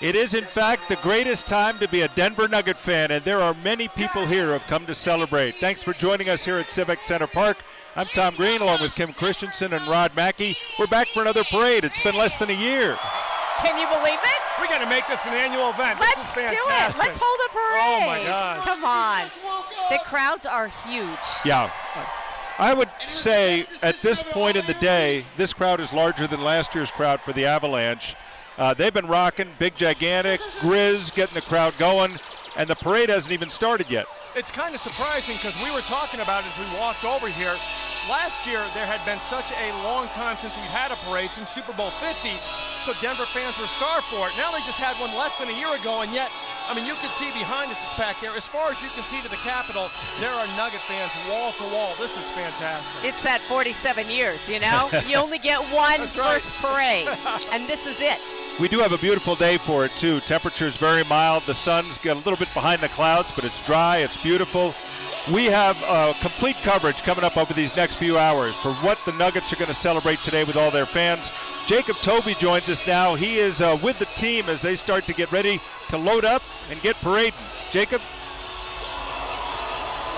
It is, in fact, the greatest time to be a Denver Nugget fan, and there are many people here who have come to celebrate. Thanks for joining us here at Civic Center Park. I'm Tom Green, along with Kim Christensen and Rod Mackey. We're back for another parade. It's been less than a year. Can you believe it? We're going to make this an annual event. Let's this is do fantastic. it. Let's hold a parade. Oh, my God. Come on. The crowds are huge. Yeah. I would say at this point in the day, this crowd is larger than last year's crowd for the Avalanche. They've been rocking, big, gigantic, Grizz getting the crowd going, and the parade hasn't even started yet. It's kind of surprising because we were talking about it as we walked over here. Last year, there had been such a long time since we've had a parade, since Super Bowl 50, so Denver fans were starved for it. Now they just had one less than a year ago, and yet, I mean, you can see behind us, it's packed there. As far as you can see to the Capitol, there are Nugget fans wall to wall. This is fantastic. It's that 47 years, you know? You only get one first parade, and this is it. We do have a beautiful day for it, too. Temperature's very mild. The sun's got a little bit behind the clouds, but it's dry. It's beautiful. We have complete coverage coming up over these next few hours for what the Nuggets are going to celebrate today with all their fans. Jacob Toby joins us now. He is with the team as they start to get ready to load up and get parading. Jacob?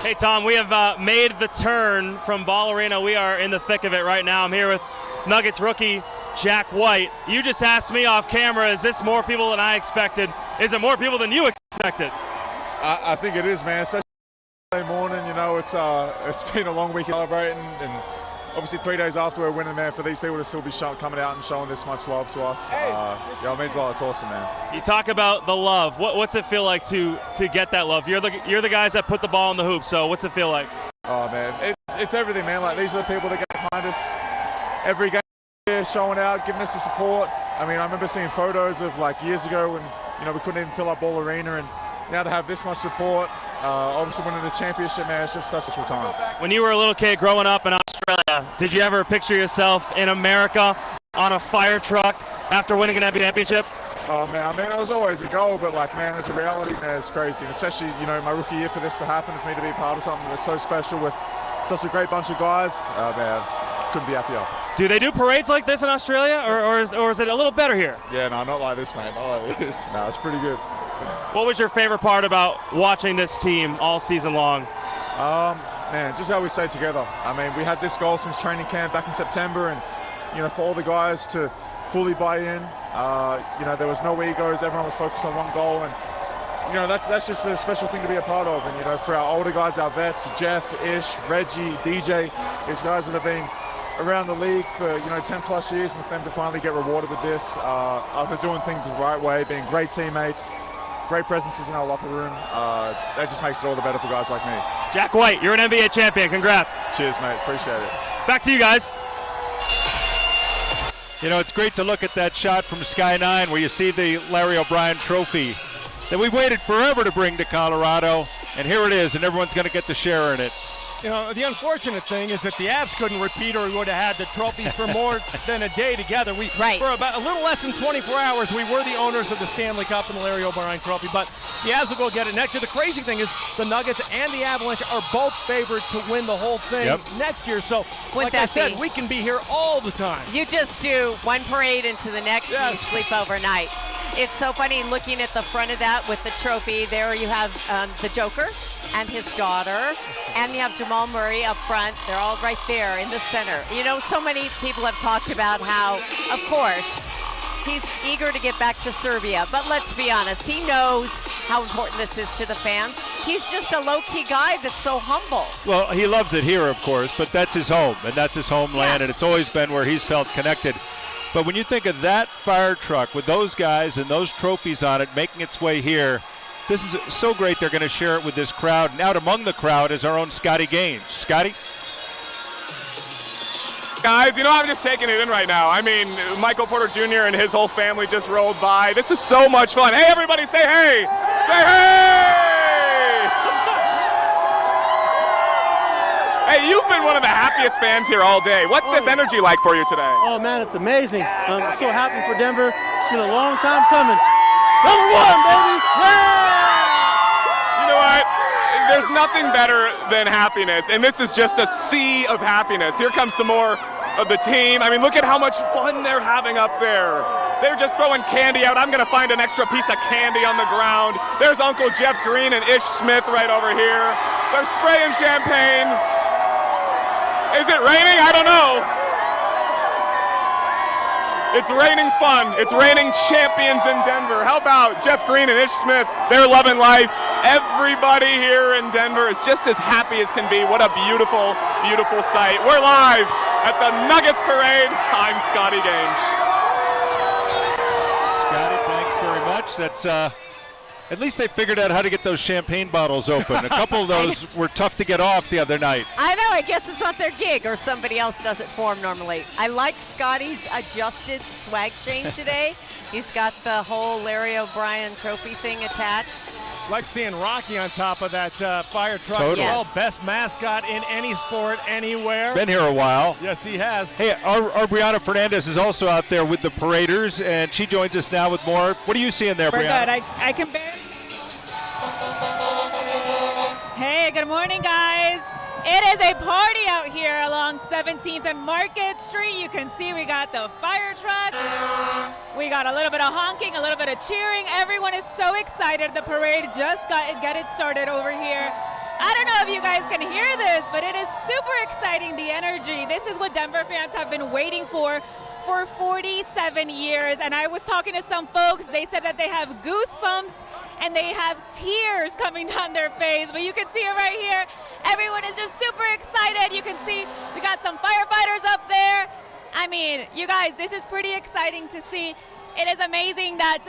Hey, Tom, we have made the turn from Ball Arena. We are in the thick of it right now. I'm here with Nuggets rookie Jack White. You just asked me off camera, is this more people than I expected? Is it more people than you expected? I think it is, man, especially Sunday morning. You know, it's been a long week celebrating, and obviously 3 days after we're winning, man, for these people to still be coming out and showing this much love to us, it means a lot. It's awesome, man. You talk about the love. What's it feel like to get that love? You're the guys that put the ball in the hoop, so what's it feel like? Oh, man, it's everything, man. Like, these are the people that get behind us every game, showing out, giving us the support. I mean, I remember seeing photos of, like, years ago when, you know, we couldn't even fill up Ball Arena, and now to have this much support, obviously winning the championship, man, it's just such a time. When you were a little kid growing up in Australia, did you ever picture yourself in America on a fire truck after winning an NBA championship? Oh, man, I mean, it was always a goal, but, like, man, it's a reality, man, it's crazy. And especially, you know, my rookie year for this to happen, for me to be part of something that's so special with such a great bunch of guys, man, couldn't be happier. Do they do parades like this in Australia, or is it a little better here? Yeah, no, not like this, man, not like this. No, it's pretty good. What was your favorite part about watching this team all season long? Man, just how we stayed together. I mean, we had this goal since training camp back in September, and, you know, for all the guys to fully buy in, you know, there was no egos, everyone was focused on one goal, and, you know, that's just a special thing to be a part of. And, you know, for our older guys, our vets, Jeff, Ish, Reggie, DJ, these guys that have been around the league for, you know, 10 plus years, and for them to finally get rewarded with this, after doing things the right way, being great teammates, great presences in our locker room, that just makes it all the better for guys like me. Jack White, you're an NBA champion. Congrats. Cheers, mate. Appreciate it. Back to you guys. You know, it's great to look at that shot from Sky 9 where you see the Larry O'Brien trophy that we waited forever to bring to Colorado, and here it is, and everyone's going to get to share in it. You know, the unfortunate thing is that the Avs couldn't repeat, or we would have had the trophies for more than a day together. For about a little less than 24 hours, we were the owners of the Stanley Cup and the Larry O'Brien Trophy, but the Avs will go get it next year. The crazy thing is the Nuggets and the Avalanche are both favored to win the whole thing next year. So, like I said, we can be here all the time. You just do one parade into the next and you sleep overnight. It's so funny looking at the front of that with the trophy. There you have the Joker and his daughter, and you have Jamal Murray up front. They're all right there in the center. You know, so many people have talked about how, of course, he's eager to get back to Serbia, but let's be honest, he knows how important this is to the fans. He's just a low-key guy that's so humble. Well, he loves it here, of course, but that's his home, and that's his homeland, and it's always been where he's felt connected. But when you think of that fire truck with those guys and those trophies on it making its way here, this is so great they're going to share it with this crowd. And out among the crowd is our own Scotty Gaines. Scotty? Guys, you know, I'm just taking it in right now. I mean, Michael Porter Jr. and his whole family just rolled by. This is so much fun. Hey, everybody, say hey! Say hey! Hey, you've been one of the happiest fans here all day. What's this energy like for you today? Oh, man, it's amazing. I'm so happy for Denver. It's been a long time coming. Number one, baby! Yeah! You know what? There's nothing better than happiness, and this is just a sea of happiness. Here comes some more of the team. I mean, look at how much fun they're having up there. They're just throwing candy out. I'm going to find an extra piece of candy on the ground. There's Uncle Jeff Green and Ish Smith right over here. They're spraying champagne. Is it raining? I don't know. It's raining fun. It's raining champions in Denver. How about Jeff Green and Ish Smith? They're loving life. Everybody here in Denver is just as happy as can be. What a beautiful, beautiful sight. We're live at the Nuggets Parade. I'm Scotty Gange. Scotty, thanks very much. That's at least they figured out how to get those champagne bottles open. A couple of those were tough to get off the other night. I know. I guess it's not their gig, or somebody else does it for them normally. I like Scotty's adjusted swag chain today. He's got the whole Larry O'Brien trophy thing attached. Like seeing Rocky on top of that fire truck. Totally. Well, best mascot in any sport, anywhere. Been here a while. Yes, he has. Hey, our Brianna Fernandez is also out there with the paraders, and she joins us now with more. What are you seeing there, We're Brianna? good. I can bear. Hey, good morning, guys. It is a party out here along 17th and Market Street. You can see we got the fire truck. We got a little bit of honking, a little bit of cheering. Everyone is so excited. The parade just got it started over here. I don't know if you guys can hear this, but it is super exciting, the energy. This is what Denver fans have been waiting for 47 years. And I was talking to some folks. They said that they have goosebumps and they have tears coming down their face. But you can see it right here. Everyone is just super excited. You can see we got some firefighters up there. I mean, you guys, this is pretty exciting to see. It is amazing that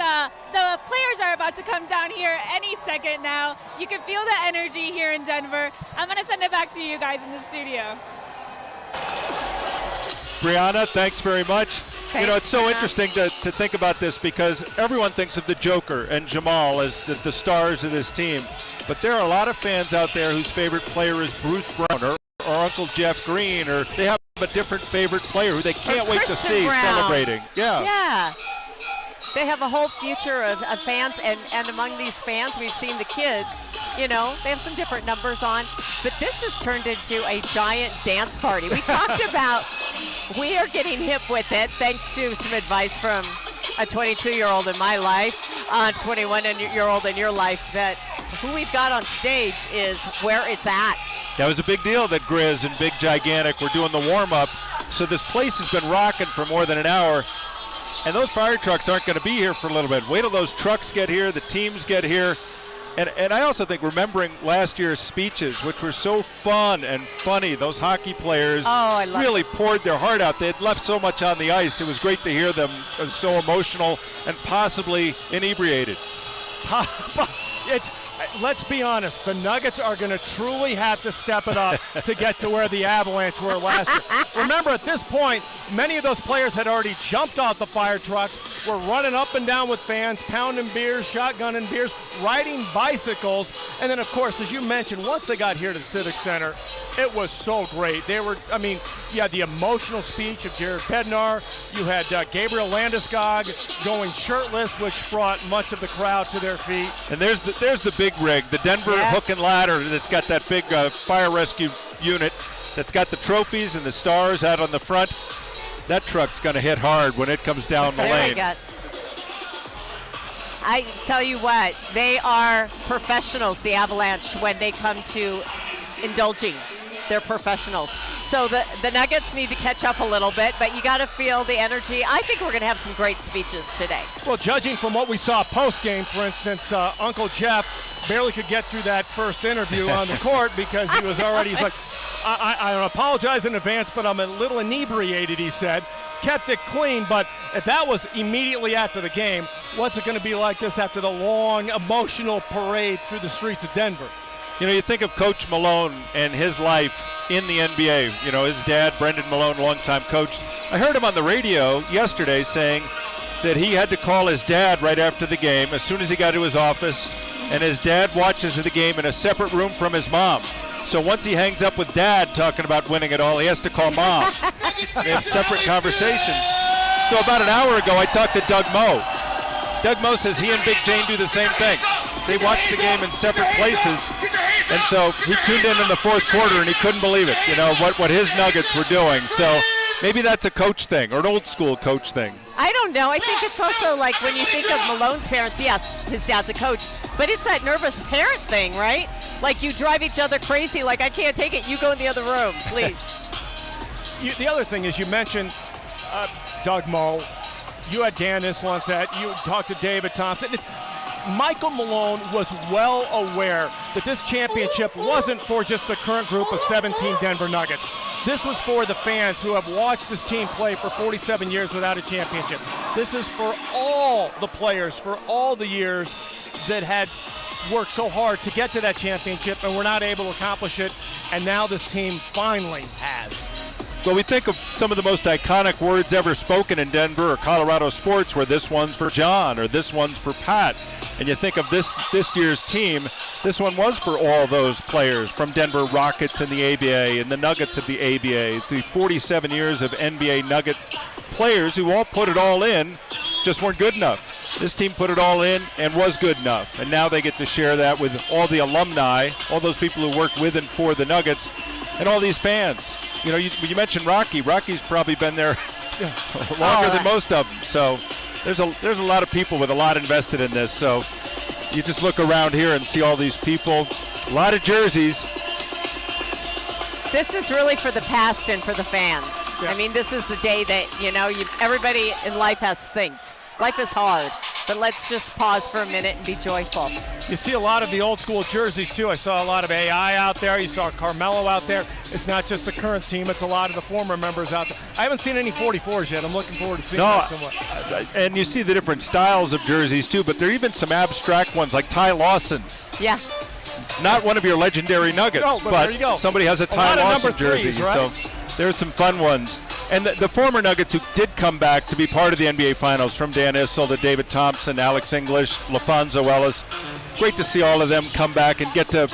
the players are about to come down here any second now. You can feel the energy here in Denver. I'm going to send it back to you guys in the studio. Brianna, thanks very much. Thanks, you know, it's so Brianna. interesting to think about this because everyone thinks of the Joker and Jamal as the stars of this team. But there are a lot of fans out there whose favorite player is Bruce Brown or Uncle Jeff Green, or they have a different favorite player who they can't wait to Christian see Brown. celebrating. Yeah. They have a whole future of fans, and among these fans, we've seen the kids. You know, they have some different numbers on, but this has turned into a giant dance party. We talked about we are getting hip with it thanks to some advice from a 22-year-old in my life, a 21-year-old in your life, that who we've got on stage is where it's at. That was a big deal that Grizz and Big Gigantic were doing the warm-up. So this place has been rocking for more than an hour. And those fire trucks aren't going to be here for a little bit. Wait till those trucks get here, the teams get here. And I also think remembering last year's speeches, which were so fun and funny, those hockey players really poured their heart out. They had left so much on the ice. It was great to hear them so emotional and possibly inebriated. Let's be honest, the Nuggets are going to truly have to step it up to get to where the Avalanche were last year. Remember, at this point, many of those players had already jumped off the fire trucks, were running up and down with fans, pounding beers, shotgunning beers, riding bicycles, and then, of course, as you mentioned, once they got here to the Civic Center, it was so great. You had the emotional speech of Jared Bednar. You had Gabriel Landeskog going shirtless, which brought much of the crowd to their feet. And there's the big rig, the Denver hook and ladder that's got that big fire rescue unit that's got the trophies and the stars out on the front. That truck's going to hit hard when it comes down the lane. I tell you what, they are professionals, the Avalanche, when they come to indulging. They're professionals. So the Nuggets need to catch up a little bit, but you got to feel the energy. I think we're going to have some great speeches today. Well, judging from what we saw post-game, for instance, Uncle Jeff barely could get through that first interview on the court because he was already, he's like, I apologize in advance, but I'm a little inebriated, he said. Kept it clean, but if that was immediately after the game, what's it going to be like this after the long, emotional parade through the streets of Denver? You know, you think of Coach Malone and his life in the NBA. You know, his dad, Brendan Malone, longtime coach. I heard him on the radio yesterday saying that he had to call his dad right after the game as soon as he got to his office, and his dad watches the game in a separate room from his mom. So once he hangs up with dad talking about winning it all, he has to call mom. They have separate conversations. So about an hour ago, I talked to Doug Moe. Doug Moe says he and Big Jane do the same thing. They watch the game in separate places, and so he tuned in the fourth quarter and he couldn't believe it, you know, what his Nuggets were doing. So maybe that's a coach thing or an old school coach thing. I don't know. I think it's also like when you think of Malone's parents, yes, his dad's a coach, but it's that nervous parent thing, right? Like you drive each other crazy, like I can't take it, you go in the other room, please. The other thing is you mentioned Doug Moe. You had Dan Issel on set. You talked to David Thompson. Michael Malone was well aware that this championship wasn't for just the current group of 17 Denver Nuggets. This was for the fans who have watched this team play for 47 years without a championship. This is for all the players, for all the years that had worked so hard to get to that championship and were not able to accomplish it, and now this team finally has. Well, we think of some of the most iconic words ever spoken in Denver or Colorado sports, where this one's for John or this one's for Pat. And you think of this year's team, this one was for all those players from Denver Rockets in the ABA and the Nuggets of the ABA, the 47 years of NBA Nugget players who all put it all in, just weren't good enough. This team put it all in and was good enough. And now they get to share that with all the alumni, all those people who work with and for the Nuggets, and all these fans. You know, you mentioned Rocky. Rocky's probably been there longer than most of them. So there's a lot of people with a lot invested in this. So you just look around here and see all these people, a lot of jerseys. This is really for the past and for the fans. Yeah. I mean, this is the day that, everybody in life has things. Life is hard, but let's just pause for a minute and be joyful. You see a lot of the old school jerseys too. I saw a lot of AI out there. You saw Carmelo out there. It's not just the current team, it's a lot of the former members out there. I haven't seen any 44s yet. I'm looking forward to seeing that somewhere. And you see the different styles of jerseys too, but there are even some abstract ones like Ty Lawson. Yeah. Not one of your legendary Nuggets, no, but there you go. Somebody has a Ty Lawson jersey. Right? So there's some fun ones. And the former Nuggets who did come back to be part of the NBA Finals, from Dan Issel to David Thompson, Alex English, LaFonso Ellis, great to see all of them come back and get to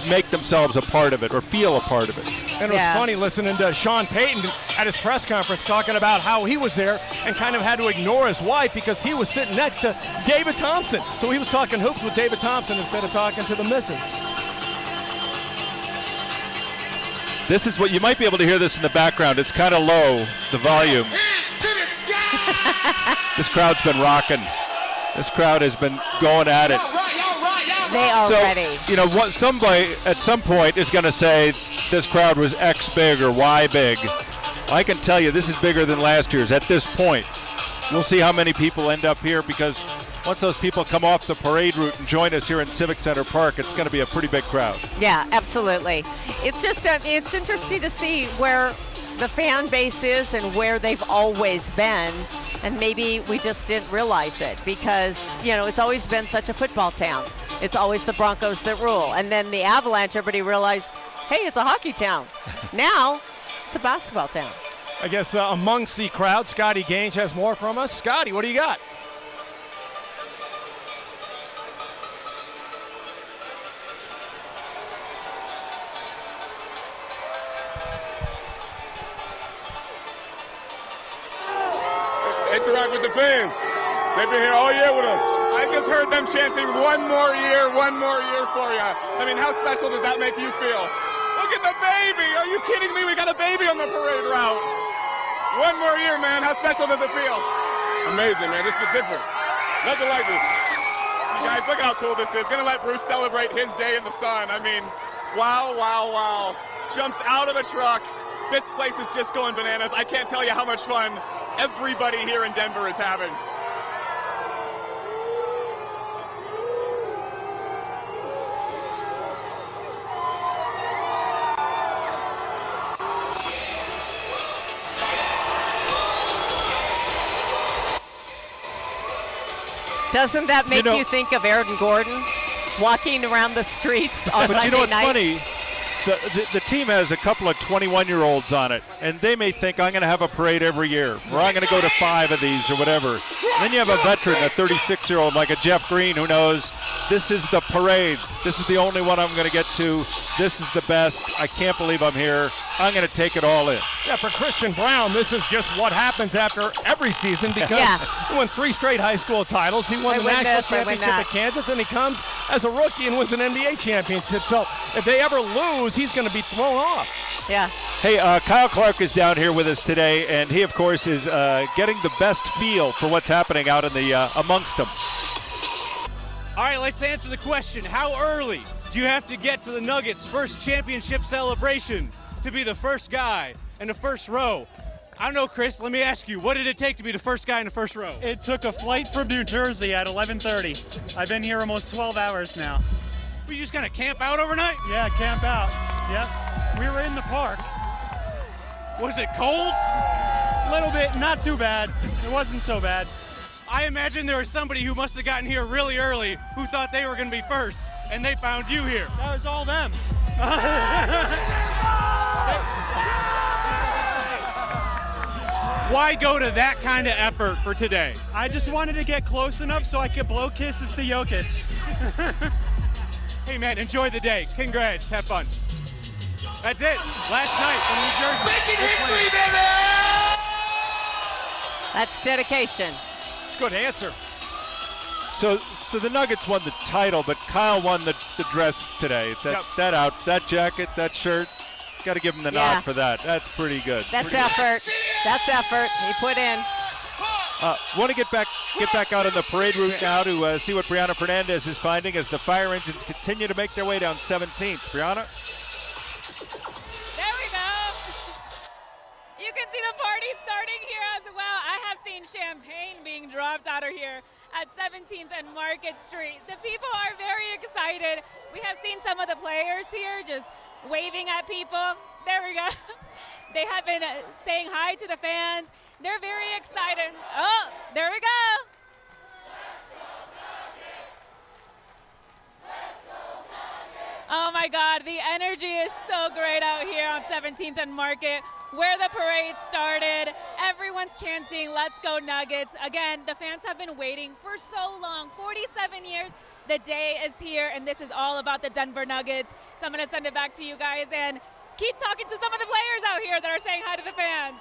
make themselves a part of it or feel a part of it. And it was funny listening to Sean Payton at his press conference talking about how he was there and kind of had to ignore his wife because he was sitting next to David Thompson. So he was talking hoops with David Thompson instead of talking to the missus. This is what you might be able to hear this in the background. It's kind of low, the volume. This crowd's been rocking. This crowd has been going at it. They are ready. Somebody at some point is going to say this crowd was X big or Y big. I can tell you this is bigger than last year's at this point. We'll see how many people end up here, because once those people come off the parade route and join us here in Civic Center Park, it's going to be a pretty big crowd. Yeah, absolutely. It's just it's interesting to see where the fan base is and where they've always been, and maybe we just didn't realize it because, it's always been such a football town. It's always the Broncos that rule. And then the Avalanche, everybody realized, hey, it's a hockey town. Now, it's a basketball town. I guess amongst the crowd, Scotty Gaines has more from us. Scotty, what do you got? Interact with the fans. They've been here all year with us. I just heard them chanting one more year for you. I mean, how special does that make you feel? Look at the baby. Are you kidding me? We got a baby on the parade route. One more year, man. How special does it feel? Amazing, man. This is different. Nothing like this. You guys, look at how cool this is. Gonna let Bruce celebrate his day in the sun. I mean, wow, wow, wow. Jumps out of the truck. This place is just going bananas. I can't tell you how much fun everybody here in Denver is having. Doesn't that make you think of Aaron Gordon walking around the streets on Monday what's night? funny? The team has a couple of 21-year-olds on it, and they may think, I'm going to have a parade every year, or I'm going to go to 5 of these or whatever. And then you have a veteran, a 36-year-old like a Jeff Green, who knows this is the parade. This is the only one I'm going to get to. This is the best. I can't believe I'm here. I'm going to take it all in. Yeah, for Christian Brown, this is just what happens after every season, because he won 3 straight high school titles. He won the national championship at Kansas, and he comes as a rookie and wins an NBA championship. So if they ever lose, he's going to be thrown off. Yeah. Hey, Kyle Clark is down here with us today, and he, of course, is getting the best feel for what's happening out in the amongst them. All right, let's answer the question. How early do you have to get to the Nuggets' first championship celebration to be the first guy in the first row? I don't know, Chris, let me ask you, what did it take to be the first guy in the first row? It took a flight from New Jersey at 11:30. I've been here almost 12 hours now. Were you just gonna camp out overnight? Yeah, camp out. Yep. We were in the park. Was it cold? A little bit, not too bad. It wasn't so bad. I imagine there was somebody who must have gotten here really early who thought they were gonna be first, and they found you here. That was all them. Why go to that kind of effort for today? I just wanted to get close enough so I could blow kisses to Jokic. Hey man, enjoy the day. Congrats, have fun. That's it. Last night from New Jersey. Making history, baby! That's dedication. It's a good answer. So the Nuggets won the title, but Kyle won the dress today. That jacket, that shirt. Got to give him the nod for that. That's pretty good. That's effort. That's effort. He put in. Want to get back out on the parade route now to see what Brianna Fernandez is finding as the fire engines continue to make their way down 17th. Brianna? There we go. You can see the party starting here as well. I have seen champagne being dropped out of here at 17th and Market Street. The people are very excited. We have seen some of the players here just waving at people. There we go. They have been saying hi to the fans. They're very excited. Oh, there we go. Oh my God, the energy is so great out here on 17th and Market, where the parade started. Everyone's chanting, "Let's go Nuggets." Again, the fans have been waiting for so long, 47 years. The day is here, and this is all about the Denver Nuggets. So I'm going to send it back to you guys and keep talking to some of the players out here that are saying hi to the fans.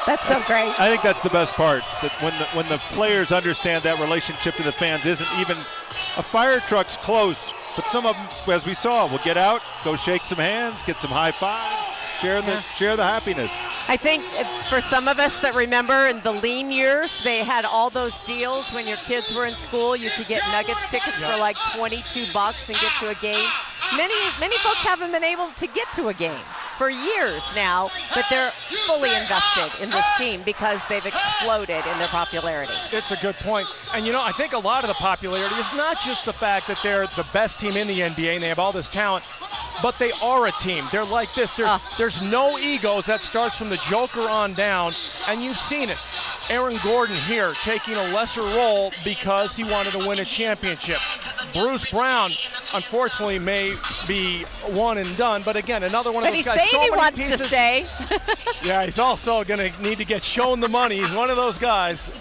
That's so great. I think that's the best part, that when the players understand that relationship to the fans isn't even a fire truck's close, but some of them, as we saw, will get out, go shake some hands, get some high fives, share the happiness. I think for some of us that remember in the lean years, they had all those deals when your kids were in school. You could get Nuggets tickets for like $22 and get to a game. Many folks haven't been able to get to a game for years now, but they're fully invested in this team because they've exploded in their popularity. It's a good point. And you know, I think a lot of the popularity is not just the fact that they're the best team in the NBA and they have all this talent, but they are a team. They're like this. There's no egos. That starts from the Joker on down, and you've seen it. Aaron Gordon here taking a lesser role because he wanted to win a championship. Bruce Brown, unfortunately, may be one and done, but again, another one of those guys. But he's saying he wants to stay. Yeah, he's also going to need to get shown the money. He's one of those guys.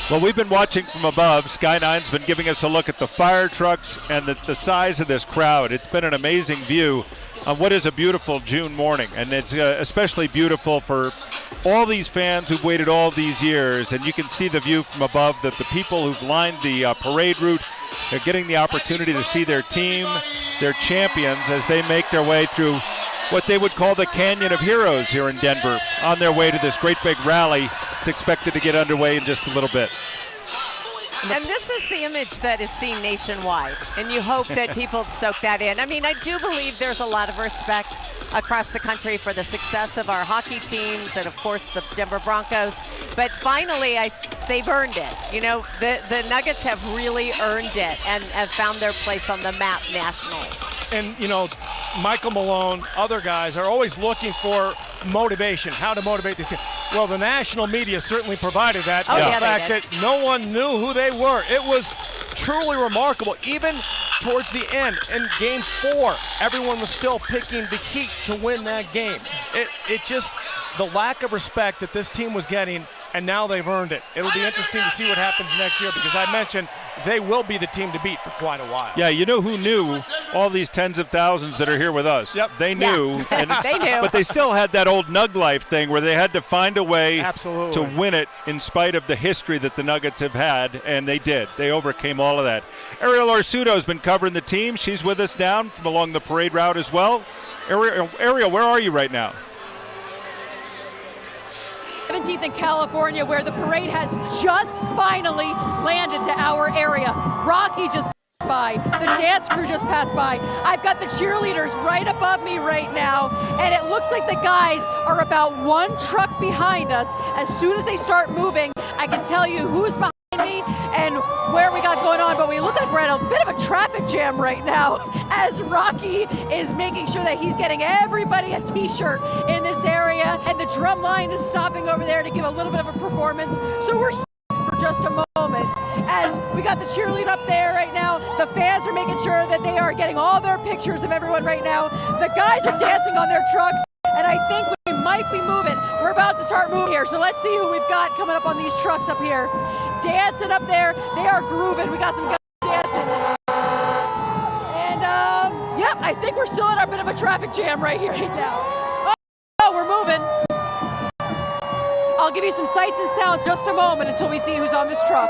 Well, we've been watching from above. Sky 9's been giving us a look at the fire trucks and the size of this crowd. It's been an amazing view on what is a beautiful June morning, and it's especially beautiful for all these fans who've waited all these years. And you can see the view from above, that the people who've lined the parade route, they're getting the opportunity to see their team, their champions, as they make their way through what they would call the Canyon of Heroes here in Denver, on their way to this great big rally. It's expected to get underway in just a little bit. And this is the image that is seen nationwide, and you hope that people soak that in. I mean, I do believe there's a lot of respect across the country for the success of our hockey teams and, of course, the Denver Broncos. But finally, they've earned it. You know, the Nuggets have really earned it and have found their place on the map nationally. And, you know, Michael Malone, other guys are always looking for motivation, how to motivate these teams. Well, the national media certainly provided that. Oh, yeah, the fact that no one knew who they were. It was truly remarkable. Even towards the end, in Game 4, everyone was still picking the Heat to win that game. It just, the lack of respect that this team was getting and now they've earned it. It'll be interesting to see what happens next year because I mentioned they will be the team to beat for quite a while. Yeah, you know who knew all these tens of thousands that are here with us? Yep. They knew. Yeah. And They knew. But they still had that old Nug Life thing where they had to find a way Absolutely. to win it in spite of the history that the Nuggets have had, and they did. They overcame all of that. Ariel Orsuto has been covering the team. She's with us down from along the parade route as well. Ariel, where are you right now? 17th in California, where the parade has just finally landed to our area. Rocky just passed by. The dance crew just passed by. I've got the cheerleaders right above me right now, and it looks like the guys are about one truck behind us. As soon as they start moving, I can tell you who's behind me and where we got going on, but we look like we're at a bit of a traffic jam right now as Rocky is making sure that he's getting everybody a t-shirt in this area, and the drum line is stopping over there to give a little bit of a performance. So we're for just a moment as we got the cheerleaders up there right now. The fans are making sure that they are getting all their pictures of everyone right now. The guys are dancing on their trucks, and I think we might be moving. We're about to start moving here, so let's see who we've got coming up on these trucks up here. Dancing up there, they are grooving. We got some guys dancing. And yeah, I think we're still in our bit of a traffic jam right here right now. Oh, we're moving. I'll give you some sights and sounds just a moment until we see who's on this truck.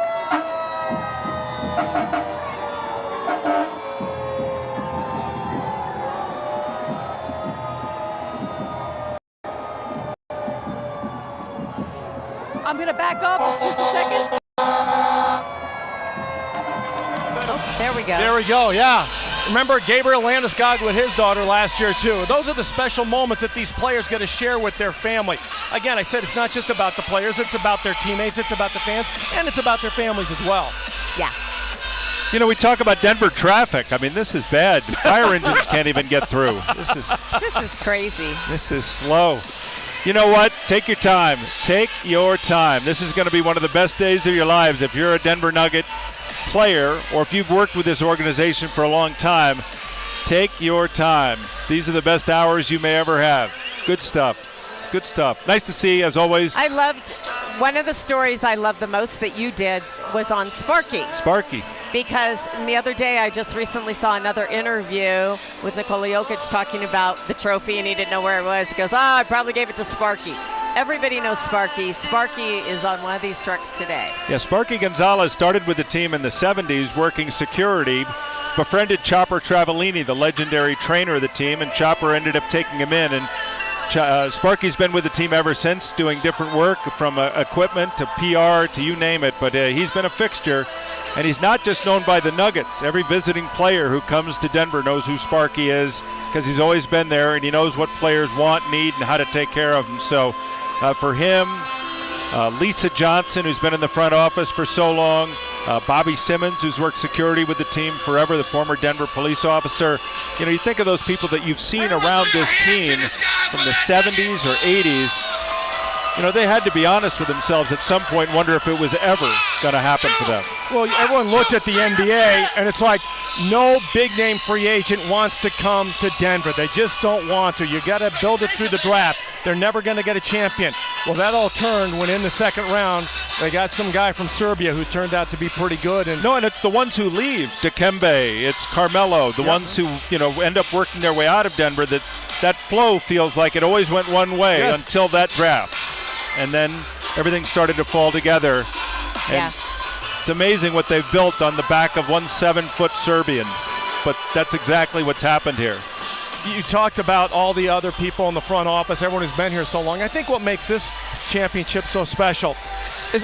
I'm gonna back up just a second. Oh, there we go. There we go, yeah. Remember Gabriel Landeskog with his daughter last year too. Those are the special moments that these players get to share with their family. Again, I said it's not just about the players, it's about their teammates, it's about the fans, and it's about their families as well. Yeah. You know, we talk about Denver traffic. I mean, this is bad. Fire engines can't even get through. This is crazy. This is slow. You know what? Take your time. Take your time. This is going to be one of the best days of your lives if you're a Denver Nugget player or if you've worked with this organization for a long time. Take your time. These are the best hours you may ever have. Good stuff. Good stuff. Nice to see, as always. I loved, one of the stories I loved the most that you did was on Sparky. Sparky. Because the other day I just recently saw another interview with Nikola Jokic talking about the trophy and he didn't know where it was. He goes, I probably gave it to Sparky. Everybody knows Sparky. Sparky is on one of these trucks today. Yeah, Sparky Gonzalez started with the team in the 70s working security, befriended Chopper Travellini, the legendary trainer of the team, and Chopper ended up taking him in. And Sparky's been with the team ever since, doing different work from equipment to PR to you name it, but he's been a fixture. And he's not just known by the Nuggets. Every visiting player who comes to Denver knows who Sparky is because he's always been there and he knows what players want, need, and how to take care of them. So for him, Lisa Johnson, who's been in the front office for so long, Bobby Simmons, who's worked security with the team forever, the former Denver police officer. You know, you think of those people that you've seen around this team from the 70s or 80s. You know, they had to be honest with themselves at some point, wonder if it was ever going to happen for them. Well, everyone looked at the NBA, and it's like no big-name free agent wants to come to Denver. They just don't want to. You got to build it through the draft. They're never going to get a champion. Well, that all turned when in the second round, they got some guy from Serbia who turned out to be pretty good. And it's the ones who leave. Dikembe, it's Carmelo, the ones who, end up working their way out of Denver. That flow feels like it always went one way until that draft. And then everything started to fall together. And it's amazing what they've built on the back of one 7-foot Serbian. But that's exactly what's happened here. You talked about all the other people in the front office, everyone who's been here so long. I think what makes this championship so special is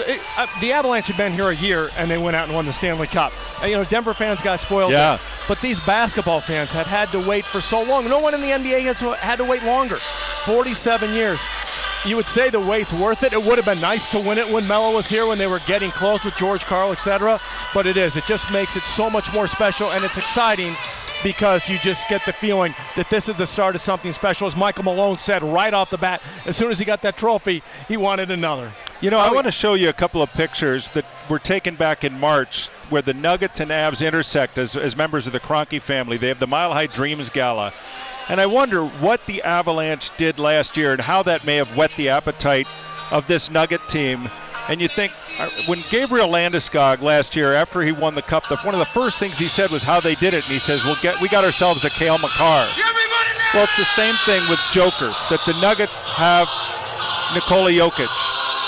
the Avalanche had been here a year and they went out and won the Stanley Cup. And, Denver fans got spoiled. Yeah. But these basketball fans have had to wait for so long. No one in the NBA has had to wait longer. 47 years. You would say the wait's worth it. It would have been nice to win it when Melo was here, when they were getting close with George Karl, etc. But it is. It just makes it so much more special, and it's exciting because you just get the feeling that this is the start of something special. As Michael Malone said right off the bat, as soon as he got that trophy, he wanted another. I want to show you a couple of pictures that were taken back in March where the Nuggets and Avs intersect as members of the Kroenke family. They have the Mile High Dreams Gala. And I wonder what the Avalanche did last year and how that may have whet the appetite of this Nugget team And you think, when Gabriel Landeskog last year, after he won the Cup, one of the first things he said was how they did it. And he says, we got ourselves a Cale Makar. Well, it's the same thing with Joker, that the Nuggets have Nikola Jokic.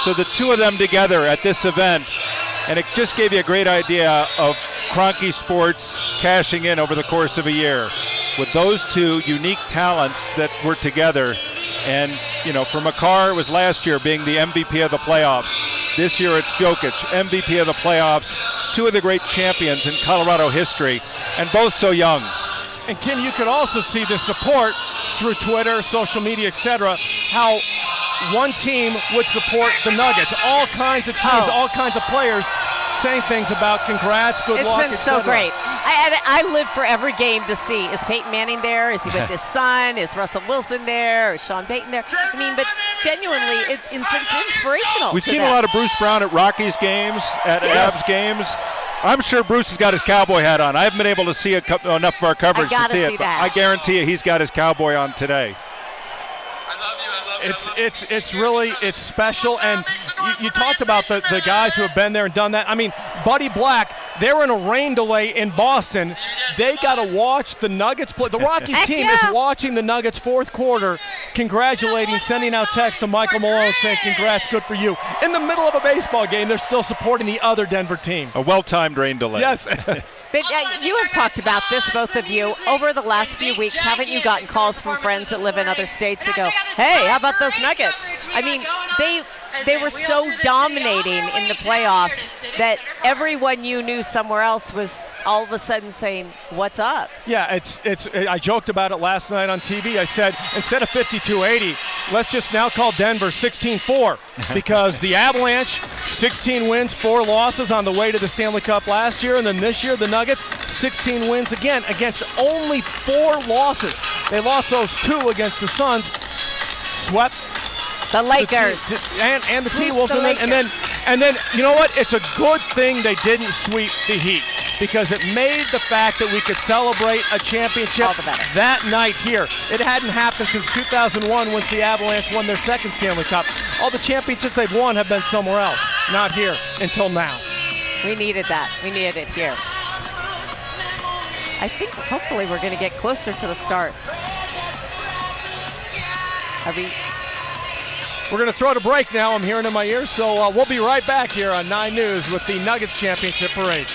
So the two of them together at this event, and it just gave you a great idea of Kroenke Sports cashing in over the course of a year with those two unique talents that were together. And, for Makar, it was last year being the MVP of the playoffs. This year it's Jokic, MVP of the playoffs, two of the great champions in Colorado history, and both so young. And Kim, you could also see the support through Twitter, social media, etc., how one team would support the Nuggets. All kinds of teams, all kinds of players saying things about congrats, good luck, It's been so great. I live for every game to see. Is Peyton Manning there? Is he with his son? Is Russell Wilson there? Is Sean Payton there? I mean, but genuinely, it's inspirational. We've seen a lot of Bruce Brown at Rockies games, at Avs games. I'm sure Bruce has got his cowboy hat on. I haven't been able to see enough of our coverage to see it, but I guarantee you he's got his cowboy on today. It's really special, and you talked about the guys who have been there and done that. I mean, Buddy Black, they were in a rain delay in Boston. They got to watch the Nuggets play. The Rockies team is watching the Nuggets fourth quarter, congratulating, sending out text to Michael Malone saying, congrats, good for you. In the middle of a baseball game, they're still supporting the other Denver team. A well-timed rain delay. Yes. But you have talked about this, both of you, over the last few weeks. Haven't you gotten calls from friends that live in other states that go, hey, how about those Nuggets? I mean, they were so dominating in the playoffs that everyone you knew somewhere else was all of a sudden saying, what's up? Yeah, I joked about it last night on TV. I said, instead of 52-80, let's just now call Denver 16-4 because the Avalanche, 16 wins, 4 losses on the way to the Stanley Cup last year, and then this year the Nuggets, 16 wins again against only 4 losses. They lost those 2 against the Suns, swept the Lakers and the T-Wolves, and then you know what? It's a good thing they didn't sweep the Heat because it made the fact that we could celebrate a championship that night here. It hadn't happened since 2001 once the Avalanche won their second Stanley Cup. All the championships they've won have been somewhere else, not here until now. We needed that. We needed it here. I think hopefully we're going to get closer to the start. We're going to throw to break now. I'm hearing in my ears, so we'll be right back here on 9 News with the Nuggets Championship Parade.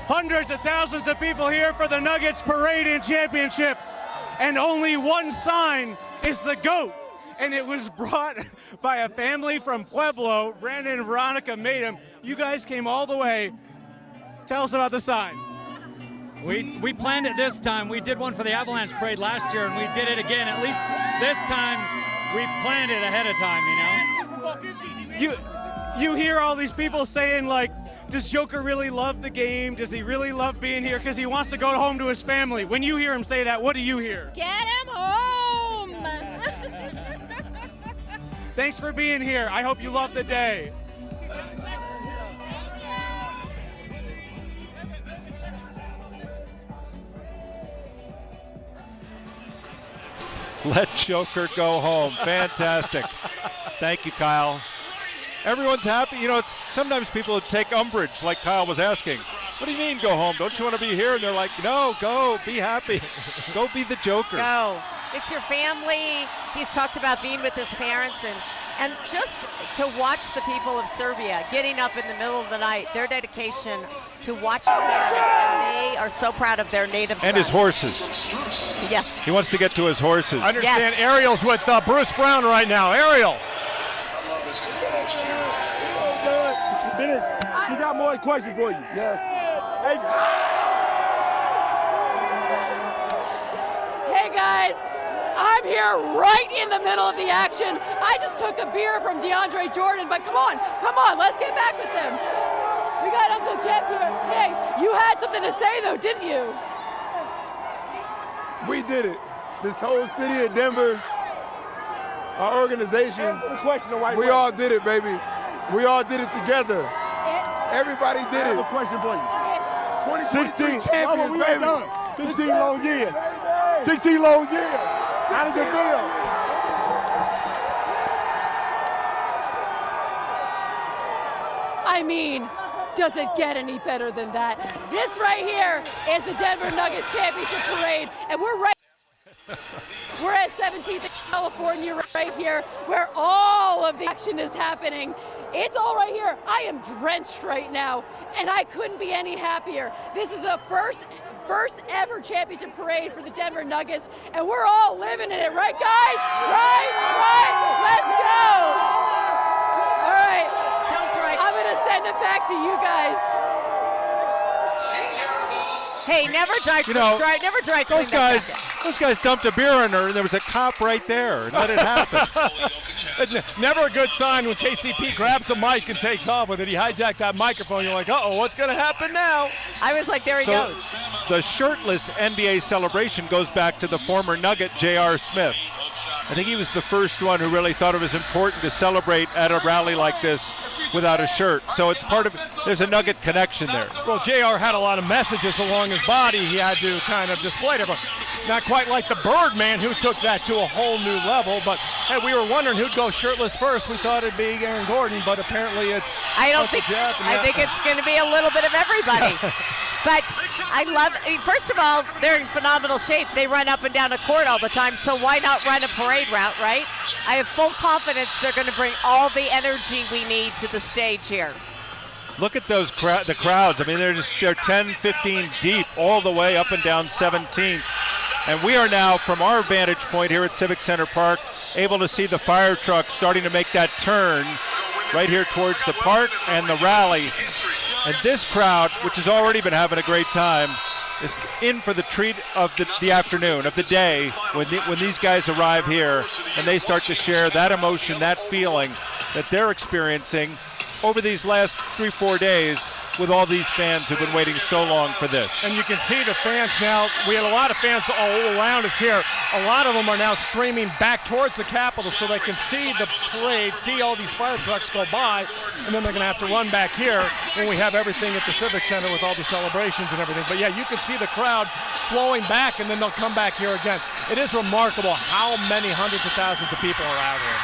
Hundreds of thousands of people here for the Nuggets parade and championship. And only one sign is the GOAT. And it was brought by a family from Pueblo. Brandon and Veronica made him. You guys came all the way. Tell us about the sign. We planned it this time. We did one for the Avalanche parade last year, and we did it again. At least this time, we planned it ahead of time, you know? You hear all these people saying, like, does Joker really love the game? Does he really love being here? Because he wants to go home to his family. When you hear him say that, what do you hear? Get him home! Thanks for being here. I hope you love the day. Let Joker go home. Fantastic. Thank you, Kyle. Everyone's happy. You know, it's sometimes people take umbrage, like Kyle was asking. What do you mean go home? Don't you want to be here? And they're like, no, go, be happy. Go be the Joker. Go. It's your family. He's talked about being with his parents and just to watch the people of Serbia getting up in the middle of the night, their dedication to watching him, and they are so proud of their native son. And his horses. Yes. He wants to get to his horses. I understand Ariel's with Bruce Brown right now. Ariel. She got more questions for you. Yes. Hey guys, I'm here right in the middle of the action. I just took a beer from DeAndre Jordan, but come on, let's get back with them. We got Uncle Jeff here. Hey, you had something to say though, didn't you? We did it. This whole city of Denver, our organization, we all did it, baby. We all did it together. Everybody did it. I have a question for you. 16 champions, baby. 16 long years. 16 long years. How does it feel? I mean, does it get any better than that? This right here is the Denver Nuggets Championship Parade, and we're at 17th in California right here, where all of the action is happening. It's all right here. I am drenched right now, and I couldn't be any happier. This is the first ever championship parade for the Denver Nuggets, and we're all living in it, right, guys? Right? Let's go! All right, I'm gonna send it back to you guys. Hey, never dry Those guys dumped a beer on her, and there was a cop right there and let it happen. Never a good sign when KCP grabs a mic and takes off with it. He hijacked that microphone. You're like, uh-oh, what's going to happen now? I was like, there he goes. The shirtless NBA celebration goes back to the former Nugget, J.R. Smith. I think he was the first one who really thought it was important to celebrate at a rally like this without a shirt. So it's part of, there's a Nugget connection there. Well, JR had a lot of messages along his body he had to kind of display to. Not quite like the Birdman, who took that to a whole new level, but hey, we were wondering who'd go shirtless first. We thought it'd be Aaron Gordon, but apparently it's I think it's going to be a little bit of everybody. But first of all, they're in phenomenal shape. They run up and down a court all the time, so why not run a parade route, right? I have full confidence they're going to bring all the energy we need to the stage here. Look at those the crowds. I mean, they're 10, 15 deep all the way up and down 17th. And we are now, from our vantage point here at Civic Center Park, able to see the fire truck starting to make that turn right here towards the park and the rally. And this crowd, which has already been having a great time, is in for the treat of the afternoon, of the day, when these guys arrive here and they start to share that emotion, that feeling that they're experiencing over these last 3-4 days with all these fans who've been waiting so long for this. And you can see the fans now. We had a lot of fans all around us here. A lot of them are now streaming back towards the Capitol so they can see the parade, see all these fire trucks go by, and then they're going to have to run back here when we have everything at the Civic Center with all the celebrations and everything. But yeah, you can see the crowd flowing back, and then they'll come back here again. It is remarkable how many hundreds of thousands of people are out here.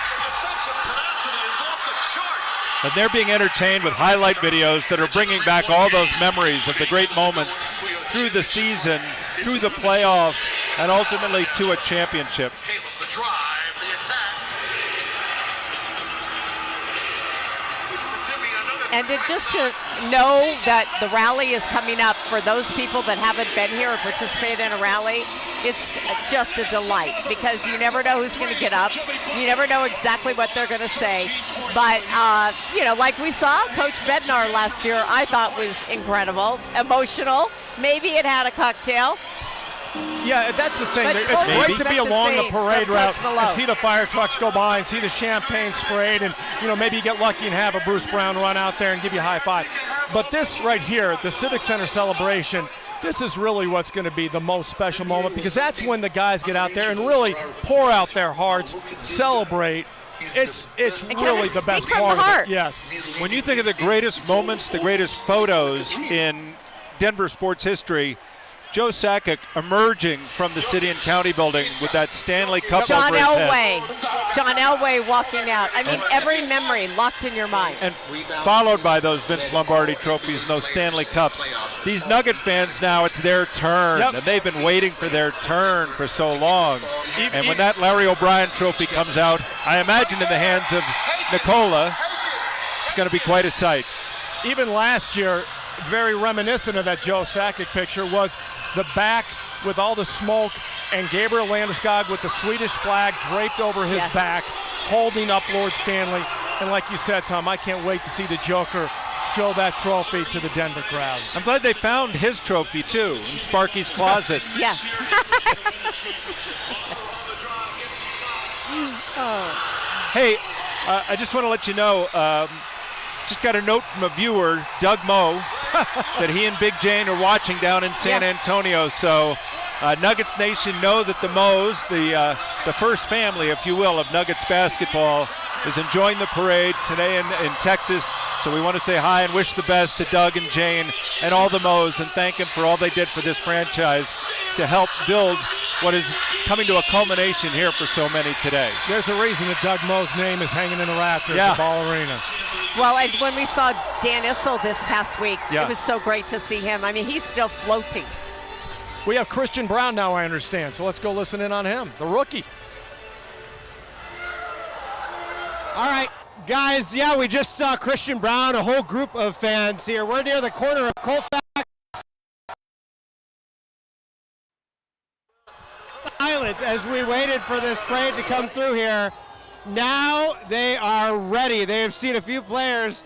And they're being entertained with highlight videos that are bringing back all those memories of the great moments through the season, through the playoffs, and ultimately to a championship. The drive, the attack. Jimmy, another And just to know that the rally is coming up for those people that haven't been here or participated in a rally, it's just a delight because you never know who's going to get up. You never know exactly what they're going to say. But, like we saw, Coach Bednar last year, I thought was incredible, emotional. Maybe it had a cocktail. Yeah, that's the thing. But It's great to be along the parade route Malone. and see the fire trucks go by and see the champagne sprayed, and maybe you get lucky and have a Bruce Brown run out there and give you a high five. But this right here, the Civic Center celebration, this is really what's going to be the most special moment because that's when the guys get out there and really pour out their hearts, celebrate. It's really the best part of it. Yes. When you think of the greatest moments, the greatest photos in Denver sports history, Joe Sakic emerging from the city and county building with that Stanley Cup John over his Elway. head. John Elway walking out. I mean, every memory locked in your mind. And followed by those Vince Lombardi trophies and those Stanley Cups. These Nugget fans now, it's their turn. And they've been waiting for their turn for so long. And when that Larry O'Brien trophy comes out, I imagine in the hands of Nicola, it's going to be quite a sight. Even last year, very reminiscent of that Joe Sakic picture was the back with all the smoke and Gabriel Landeskog with the Swedish flag draped over his back, holding up Lord Stanley. And like you said, Tom, I can't wait to see the Joker show that trophy to the Denver crowd. I'm glad they found his trophy, too, in Sparky's closet. Yeah. Hey, I just want to let you know, just got a note from a viewer, Doug Moe, that he and Big Jane are watching down in San Antonio. So Nuggets Nation know that the Moes, the first family, if you will, of Nuggets basketball, is enjoying the parade today in Texas. So we want to say hi and wish the best to Doug and Jane and all the Moes and thank them for all they did for this franchise to help build what is coming to a culmination here for so many today. There's a reason that Doug Moe's name is hanging in the rafters at Ball Arena. Well, and when we saw Dan Issel this past week, Yeah. it was so great to see him. I mean, he's still floating. We have Christian Brown now, I understand. So let's go listen in on him, the rookie. All right, guys, we just saw Christian Brown, a whole group of fans here. We're near the corner of Colfax Island as we waited for this parade to come through here. Now they are ready. They have seen a few players.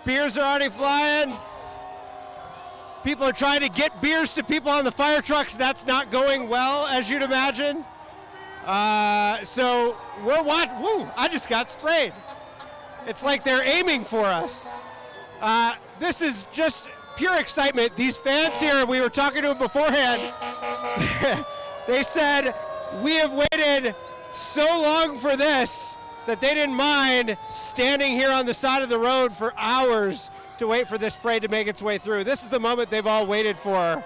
Beers are already flying. People are trying to get beers to people on the fire trucks. That's not going well, as you'd imagine. So we're watching. Woo, I just got sprayed. It's like they're aiming for us. This is just pure excitement. These fans here, we were talking to them beforehand. They said, we have waited so long for this that they didn't mind standing here on the side of the road for hours to wait for this parade to make its way through. This is the moment they've all waited for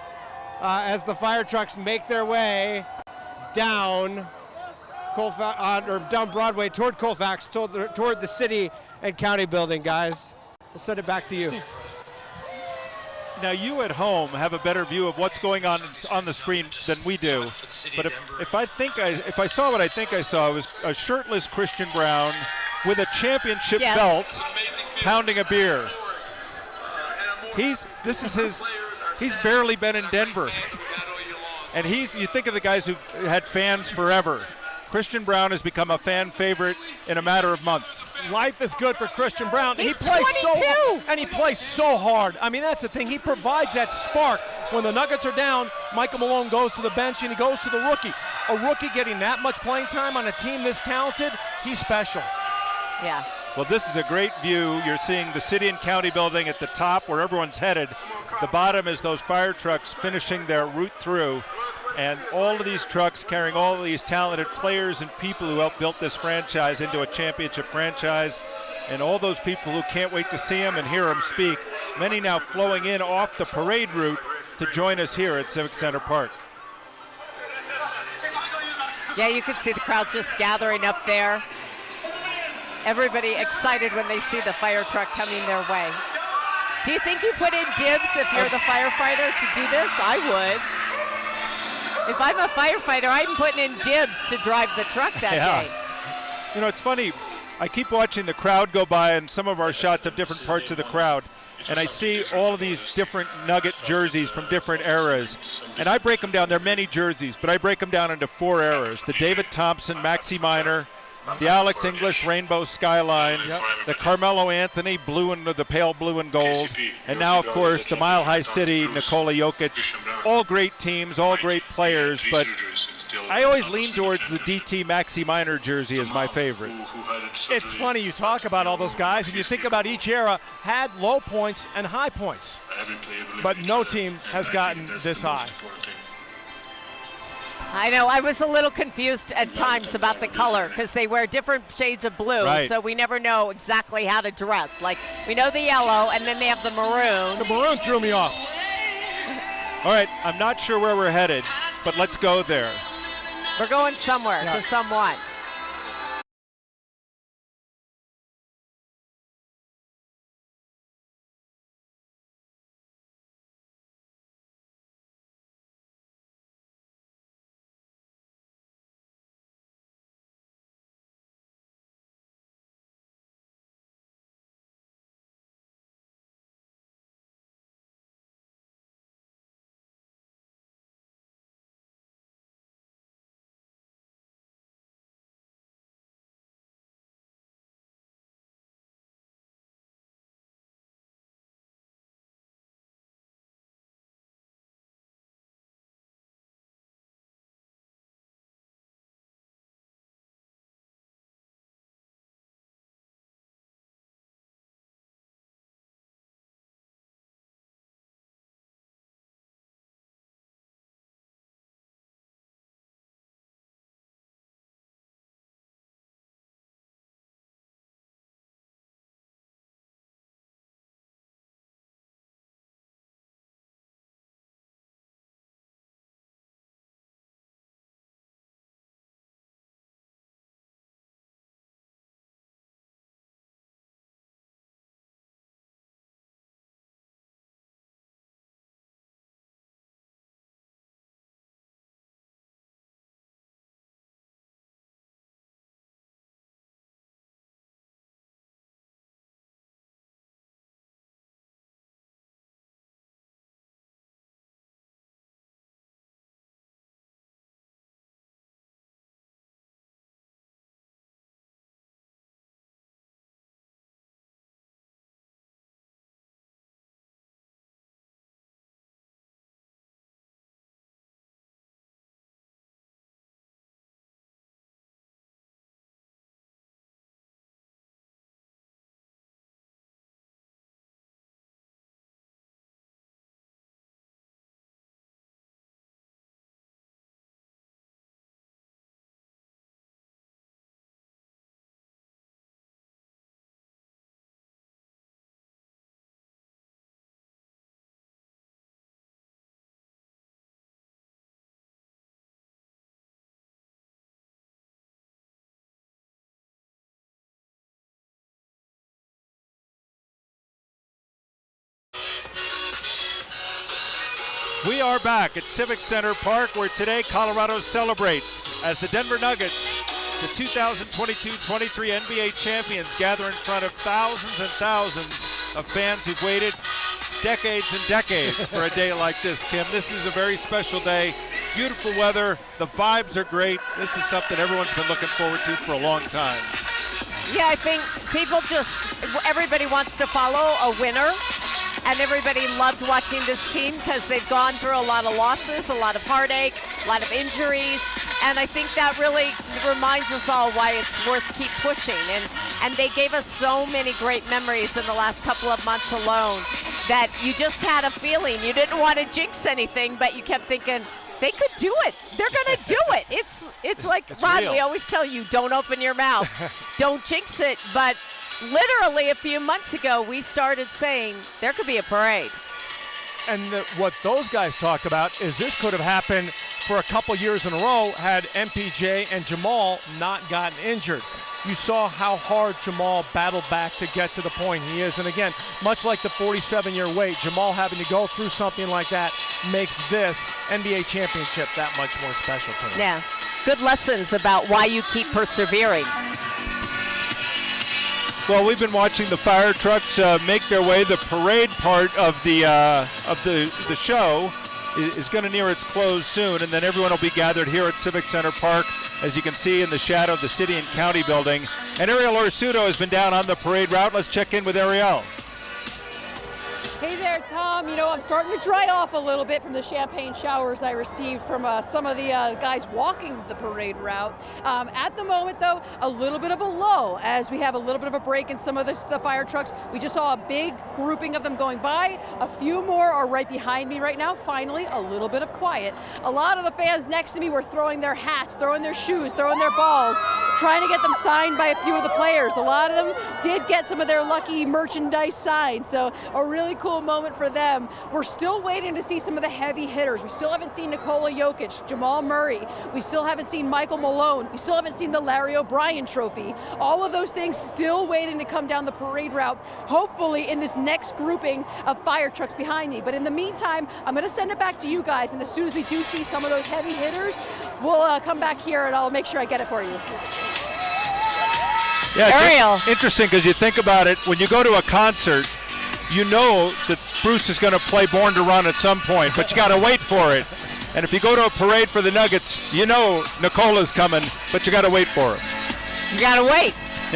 as the fire trucks make their way down down Broadway toward Colfax, toward the city and county building, guys. We'll send it back to you. Now you at home have a better view of what's going on the screen than we do. But if I saw what I think I saw, it was a shirtless Christian Brown with a championship belt, pounding a beer. He's barely been in Denver. And you think of the guys who've had fans forever. Christian Brown has become a fan favorite in a matter of months. Life is good for Christian Brown. He's he plays 22. and he plays so hard. I mean, that's the thing. He provides that spark. When the Nuggets are down, Michael Malone goes to the bench and he goes to the rookie. A rookie getting that much playing time on a team this talented, he's special. Yeah. Well, this is a great view. You're seeing the city and county building at the top where everyone's headed. The bottom is those fire trucks finishing their route through. And all of these trucks carrying all of these talented players and people who helped build this franchise into a championship franchise. And all those people who can't wait to see him and hear him speak. Many now flowing in off the parade route to join us here at Civic Center Park. Yeah, you could see the crowd just gathering up there. Everybody excited when they see the fire truck coming their way. Do you think you put in dibs if you're the firefighter to do this? I would. If I'm a firefighter, I'm putting in dibs to drive the truck that day. You know, it's funny. I keep watching the crowd go by, and some of our shots have different parts of the crowd. And I see all of these different Nugget jerseys from different eras. And I break them down. There are many jerseys, but I break them down into 4 eras. The David Thompson Maxi Minor, the Alex English Rainbow Skyline, the Carmelo Anthony blue and the pale blue and gold, and now, of course, the Mile High City Nikola Jokic. All great teams, all great players, but I always lean towards the DT Maxi Minor jersey as my favorite. It's funny you talk about all those guys, and you think about each era had low points and high points, but no team has gotten this high. I know. I was a little confused at times about the color because they wear different shades of blue, right. So we never know exactly how to dress. Like, we know the yellow, and then they have the maroon. The maroon threw me off. All right, I'm not sure where we're headed, but let's go there. We're going somewhere to someone. We are back at Civic Center Park, where today Colorado celebrates as the Denver Nuggets, the 2022-23 NBA champions, gather in front of thousands and thousands of fans who've waited decades and decades for a day like this, Kim. This is a very special day. Beautiful weather. The vibes are great. This is something everyone's been looking forward to for a long time. Yeah, I think everybody wants to follow a winner. And everybody loved watching this team because they've gone through a lot of losses, a lot of heartache, a lot of injuries. And I think that really reminds us all why it's worth keep pushing. And they gave us so many great memories in the last couple of months alone that you just had a feeling. You didn't want to jinx anything, but you kept thinking, they could do it. They're going to do it. It's like, Rod, we always tell you, don't open your mouth. Don't jinx it. But literally a few months ago, we started saying there could be a parade. And what those guys talk about is this could have happened for a couple years in a row had MPJ and Jamal not gotten injured. You saw how hard Jamal battled back to get to the point he is. And again, much like the 47-year wait, Jamal having to go through something like that makes this NBA championship that much more special to him. Yeah, good lessons about why you keep persevering. Well, we've been watching the fire trucks make their way. The parade part of the show is going to near its close soon, and then everyone will be gathered here at Civic Center Park, as you can see in the shadow of the City and County building. And Ariel Orsuto has been down on the parade route. Let's check in with Ariel. Hey there, Tom. You know, I'm starting to dry off a little bit from the champagne showers I received from some of the guys walking the parade route. At the moment, though, a little bit of a lull as we have a little bit of a break in some of the fire trucks. We just saw a big grouping of them going by. A few more are right behind me right now. Finally, a little bit of quiet. A lot of the fans next to me were throwing their hats, throwing their shoes, throwing their balls, trying to get them signed by a few of the players. A lot of them did get some of their lucky merchandise signed, so a really cool moment for them. We're still waiting to see some of the heavy hitters. We still haven't seen Nikola Jokic, Jamal Murray. We still haven't seen Michael Malone. We still haven't seen the Larry O'Brien trophy. All of those things still waiting to come down the parade route, hopefully in this next grouping of fire trucks behind me. But in the meantime, I'm going to send it back to you guys, and as soon as we do see some of those heavy hitters, we'll come back here and I'll make sure I get it for you. Yeah, Ariel. Interesting, because you think about it, when you go to a concert, you know that Bruce is going to play Born to Run at some point, but you got to wait for it. And if you go to a parade for the Nuggets, you know Nikola's coming, but you got to wait for him. You got to wait.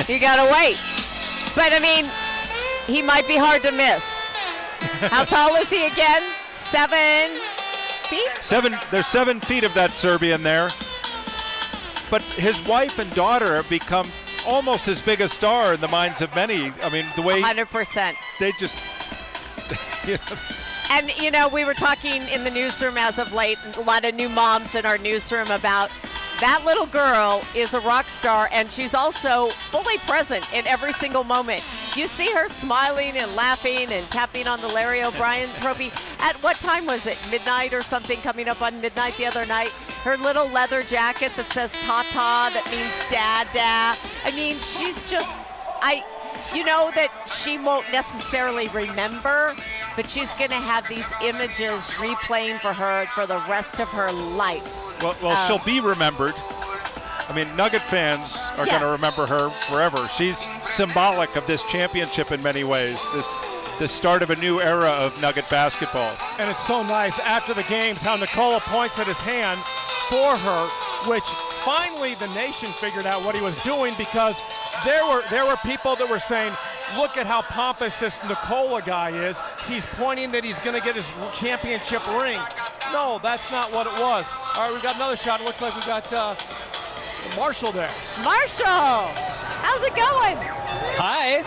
You got to wait. But, I mean, he might be hard to miss. How tall is he again? 7 feet? There's 7 feet of that Serbian there. But his wife and daughter have become almost as big a star in the minds of many. I mean, the way 100%. They just. You know. And, you know, we were talking in the newsroom as of late, a lot of new moms in our newsroom about that little girl is a rock star, and she's also fully present in every single moment. You see her smiling and laughing and tapping on the Larry O'Brien trophy. At what time was it? Midnight or something, coming up on midnight the other night? Her little leather jacket that says Tata, that means Dada. I mean, she's just, you know that she won't necessarily remember, but she's going to have these images replaying for her for the rest of her life. Well, she'll be remembered. I mean, Nugget fans are going to remember her forever. She's symbolic of this championship in many ways, the start of a new era of Nugget basketball. And it's so nice after the games how Nikola points at his hand for her, which finally the nation figured out what he was doing, because there were people that were saying, look at how pompous this Nikola guy is. He's pointing that he's going to get his championship ring. No, that's not what it was. All right, we've got another shot. It looks like we've got Marshall there. Marshall, how's it going? Hi.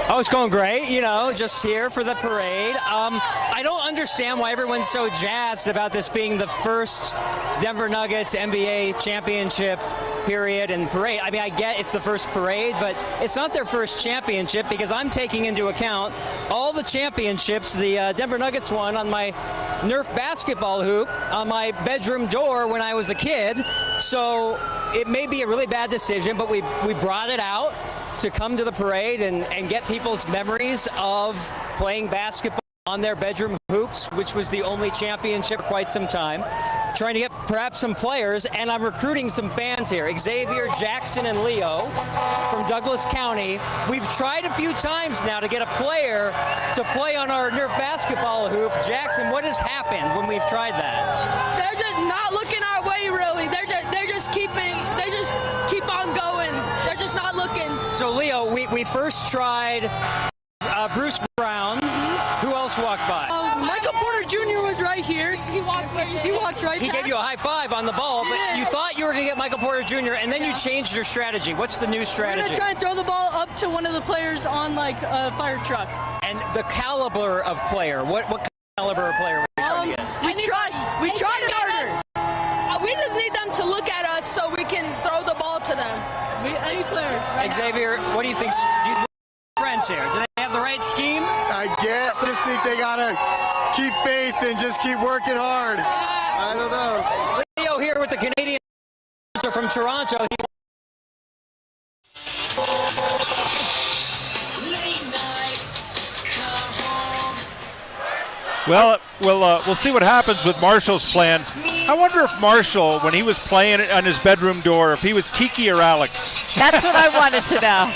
Oh, it's going great, you know, just here for the parade. I don't understand why everyone's so jazzed about this being the first Denver Nuggets NBA championship period and parade. I mean, I get it's the first parade, but it's not their first championship, because I'm taking into account all the championships the Denver Nuggets won on my Nerf basketball hoop on my bedroom door when I was a kid. So it may be a really bad decision, but we brought it out to come to the parade and get people's memories of playing basketball on their bedroom hoops, which was the only championship for quite some time. Trying to get perhaps some players, and I'm recruiting some fans here. Xavier, Jackson, and Leo from Douglas County. We've tried a few times now to get a player to play on our Nerf basketball hoop. Jackson, what has happened when we've tried that? They're just not looking our way, really. They just keep on going. They're just not looking. So Leo, we first tried Bruce Brown. Who else walked by? Michael Porter Jr. was right here. He walked right. He walked right. He gave you a high five on the ball, but you thought you were going to get Michael Porter Jr. and then you changed your strategy. What's the new strategy? We're gonna try and throw the ball up to one of the players on like a fire truck. And the caliber of player. What caliber of player were you trying to get? We tried it harder. We just need them to look at us so we can throw the ball to them. Any player. Right Xavier, what do you think? Friends here, do they have the right scheme? I guess. I just think they gotta keep faith and just keep working hard. I don't know. Leo here with the Canadian from Toronto. Well, we'll see what happens with Marshall's plan. I wonder if Marshall, when he was playing on his bedroom door, if he was Kiki or Alex. That's what I wanted to know.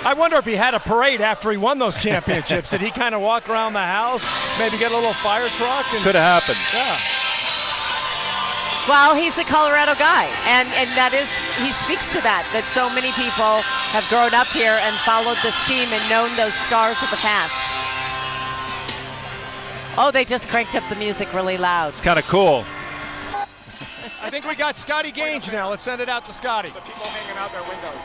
I wonder if he had a parade after he won those championships. Did he kind of walk around the house, maybe get a little fire truck? Could have happened. Yeah. Well, he's a Colorado guy, and that is, he speaks to that so many people have grown up here and followed this team and known those stars of the past. Oh, they just cranked up the music really loud. It's kind of cool. I think we got Scotty Gange now. Let's send it out to Scotty. The people hanging out their windows.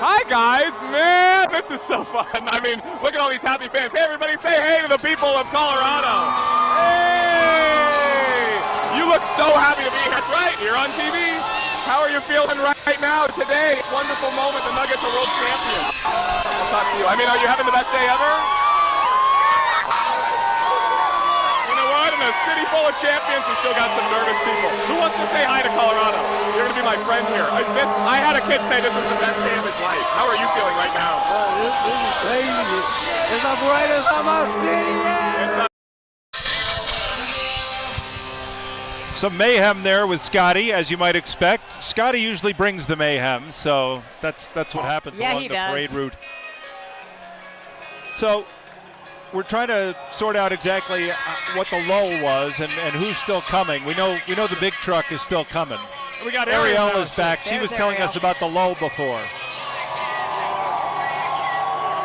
Hi guys, man, this is so fun. I mean, look at all these happy fans. Hey everybody, say hey to the people of Colorado. Hey! You look so happy to be here. That's right, you're on TV. How are you feeling right now today? Wonderful moment, the Nuggets are world champions. I'll talk to you. I mean, are you having the best day ever? You know what? In a city full of champions, we still got some nervous people. Who wants to say hi to Colorado? You're going to be my friend here. I had a kid say this was the best day of his life. How are you feeling right now? This is crazy. It's the brightest of our city, yeah. Some mayhem there with Scotty, as you might expect. Scotty usually brings the mayhem, so that's what happens along the parade route. So we're trying to sort out exactly what the lull was and who's still coming. We know the big truck is still coming. We got Ariel is back. She was telling us about the lull before.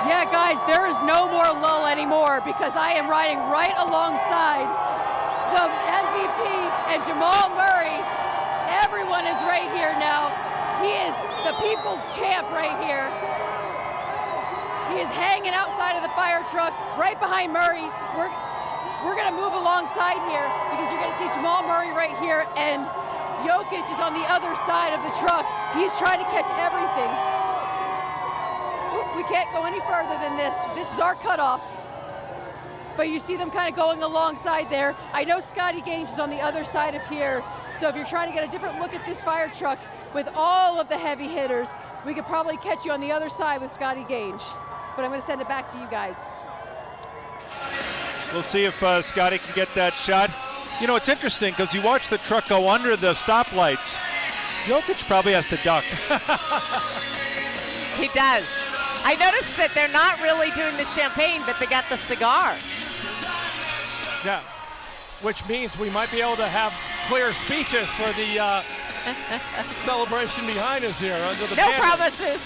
Yeah, guys, there is no more lull anymore because I am riding right alongside the MVP and Jamal Murray. Everyone is right here now. He is the people's champ right here. He is hanging outside of the fire truck right behind Murray. We're going to move alongside here because you're going to see Jamal Murray right here and Jokic is on the other side of the truck. He's trying to catch everything. We can't go any further than this. This is our cutoff. But you see them kind of going alongside there. I know Scotty Gange is on the other side of here. So if you're trying to get a different look at this fire truck with all of the heavy hitters, we could probably catch you on the other side with Scotty Gange. But I'm going to send it back to you guys. We'll see if Scotty can get that shot. You know, it's interesting because you watch the truck go under the stoplights. Jokic probably has to duck. He does. I noticed that they're not really doing the champagne, but they got the cigar. Yeah, which means we might be able to have clear speeches for the celebration behind us here under the No banner. promises.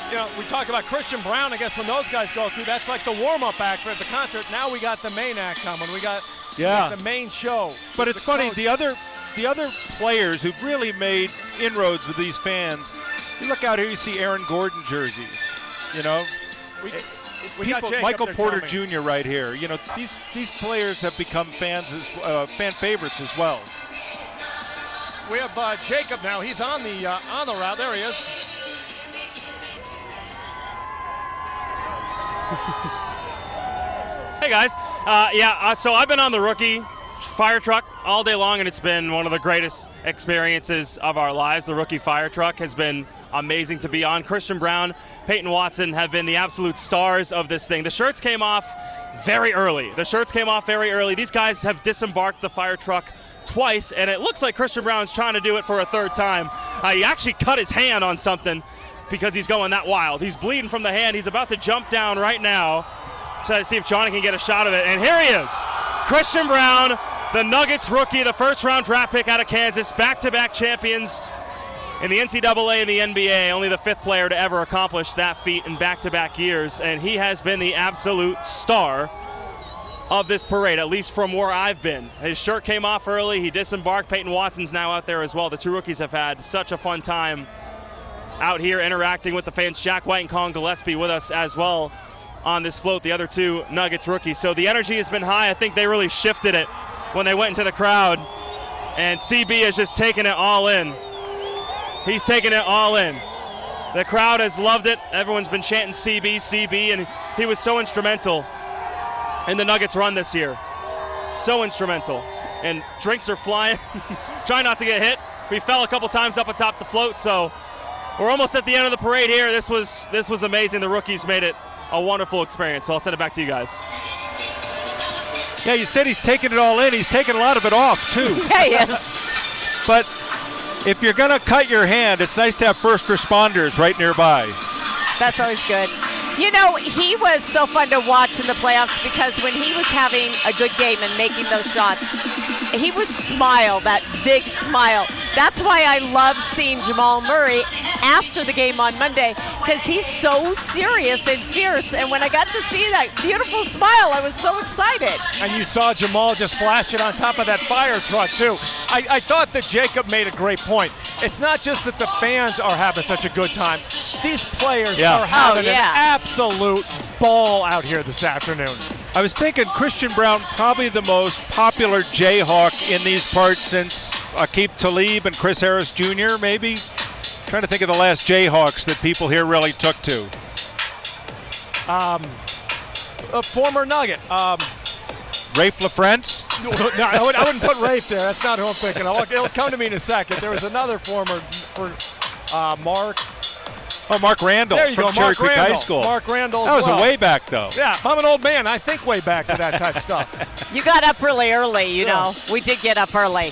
You know, we talk about Christian Brown. I guess when those guys go through, that's like the warm-up act for the concert. Now we got the main act coming. We got the main show. But it's funny, the other players who've really made inroads with these fans. You look out here, you see Aaron Gordon jerseys. You know, we got Jake Michael up there, Porter Tommy. Jr. right here. You know, these players have become fan favorites as well. We have Jacob now. He's on the route. There he is. Hey guys, so I've been on the rookie fire truck all day long, and it's been one of the greatest experiences of our lives. The rookie fire truck has been amazing to be on. Christian Brown, Peyton Watson have been the absolute stars of this thing. The shirts came off very early. These guys have disembarked the fire truck twice, and it looks like Christian Brown's trying to do it for a third time. He actually cut his hand on something because he's going that wild. He's bleeding from the hand. He's about to jump down right now to see if Johnny can get a shot of it. And here he is, Christian Brown, the Nuggets rookie, the first-round draft pick out of Kansas, back-to-back champions in the NCAA and the NBA, only the fifth player to ever accomplish that feat in back-to-back years. And he has been the absolute star of this parade, at least from where I've been. His shirt came off early. He disembarked. Peyton Watson's now out there as well. The two rookies have had such a fun time out here interacting with the fans. Jack White and Colin Gillespie with us as well on this float, the other two Nuggets rookies. So the energy has been high. I think they really shifted it when they went into the crowd. And CB has just taken it all in. He's taken it all in. The crowd has loved it. Everyone's been chanting CB, CB, and he was so instrumental in the Nuggets run this year. So instrumental. And drinks are flying. Try not to get hit. We fell a couple times up atop the float, so we're almost at the end of the parade here. This was amazing. The rookies made it a wonderful experience, so I'll send it back to you guys. Yeah, you said he's taking it all in. He's taking a lot of it off, too. Yeah, he is. But if you're going to cut your hand, it's nice to have first responders right nearby. That's always good. You know, he was so fun to watch in the playoffs because when he was having a good game and making those shots, he would smile, that big smile. That's why I love seeing Jamal Murray after the game on Monday, because he's so serious and fierce. And when I got to see that beautiful smile, I was so excited. And you saw Jamal just flash it on top of that fire truck, too. I thought that Jacob made a great point. It's not just that the fans are having such a good time. These players are having an absolute ball out here this afternoon. I was thinking Christian Brown, probably the most popular Jayhawk in these parts since Aqib Talib and Chris Harris Jr., maybe. Trying to think of the last Jayhawks that people here really took to. A former Nugget. Rafe LaFrance? No, I wouldn't put Rafe there. That's not who I'm thinking. It'll come to me in a second. There was another former Mark. Oh, Mark Randall there you from go, Cherry Mark Creek Randall. High School. Mark Randall. That was well. a way back, though. Yeah, I'm an old man. I think way back to that type of stuff. You got up really early, you know. We did get up early.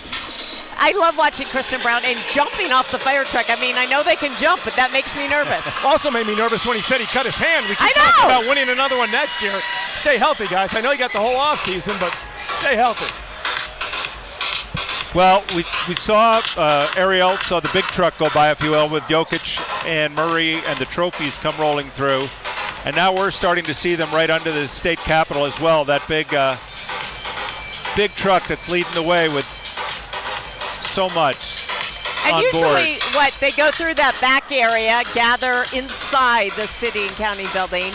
I love watching Kristen Brown and jumping off the fire truck. I mean, I know they can jump, but that makes me nervous. Also made me nervous when he said he cut his hand. We keep talking about winning another one next year. Stay healthy, guys. I know you got the whole offseason, but stay healthy. Well, we saw Ariel saw the big truck go by, if you will, with Jokic and Murray and the trophies come rolling through. And now we're starting to see them right under the state capitol as well, that big truck that's leading the way with so much and on usually board. they go through that back area, gather inside the city and county building,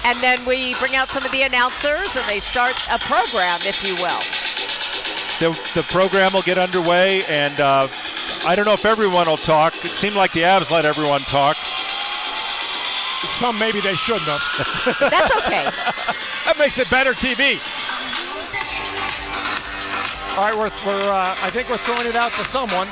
and then we bring out some of the announcers and they start a program, if you will. The program will get underway, and I don't know if everyone will talk. It seemed like the Avs let everyone talk. Some maybe they shouldn't have. That's okay. That makes it better TV. All right, I think we're throwing it out to someone.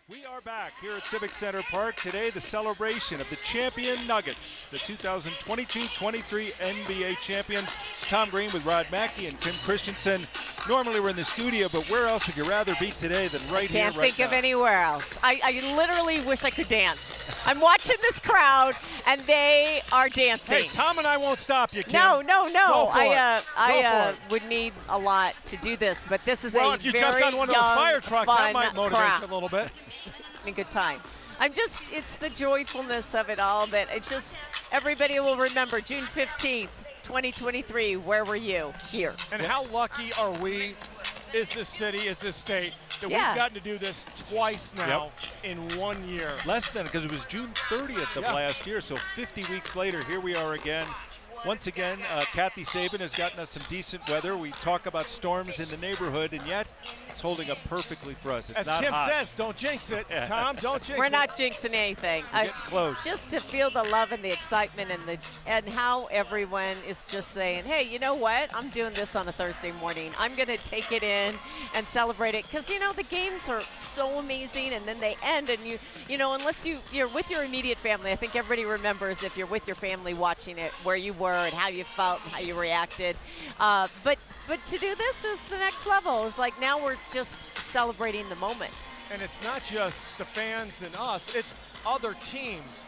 We are back here at Civic Center Park. Today, the celebration of the champion Nuggets, the 2022-23 NBA champions. Tom Green with Rod Mackey and Kim Christensen. Normally we're in the studio, but where else would you rather be today than right here, right now? Can't think of anywhere else. I literally wish I could dance. I'm watching this crowd, and they are dancing. Hey, Tom and I won't stop you, Kim. No. I would need a lot to do this, but this is well, a if you very jumped on one of those young, fire trucks, fun that might motivate crowd. you a little bit. A good time. It's the joyfulness of it all that it's just, everybody will remember June 15th, 2023, where were you? Here. And how lucky are we, is this city, is this state, that we've gotten to do this twice now in 1 year. Less than, because it was June 30th of last year, so 50 weeks later, here we are again. Once again, Kathy Saban has gotten us some decent weather. We talk about storms in the neighborhood, and yet it's holding up perfectly for us. It's As not Kim hot. says, don't jinx it. Tom, don't jinx it. We're not jinxing anything. We're getting close. Just to feel the love and the excitement and how everyone is just saying, hey, you know what? I'm doing this on a Thursday morning. I'm going to take it in and celebrate it. Because, the games are so amazing, and then they end, and unless you're with your immediate family, I think everybody remembers if you're with your family watching it, where you were and how you felt and how you reacted. But to do this is the next level. It's like now we're just celebrating the moment. And it's not just the fans and us, it's other teams.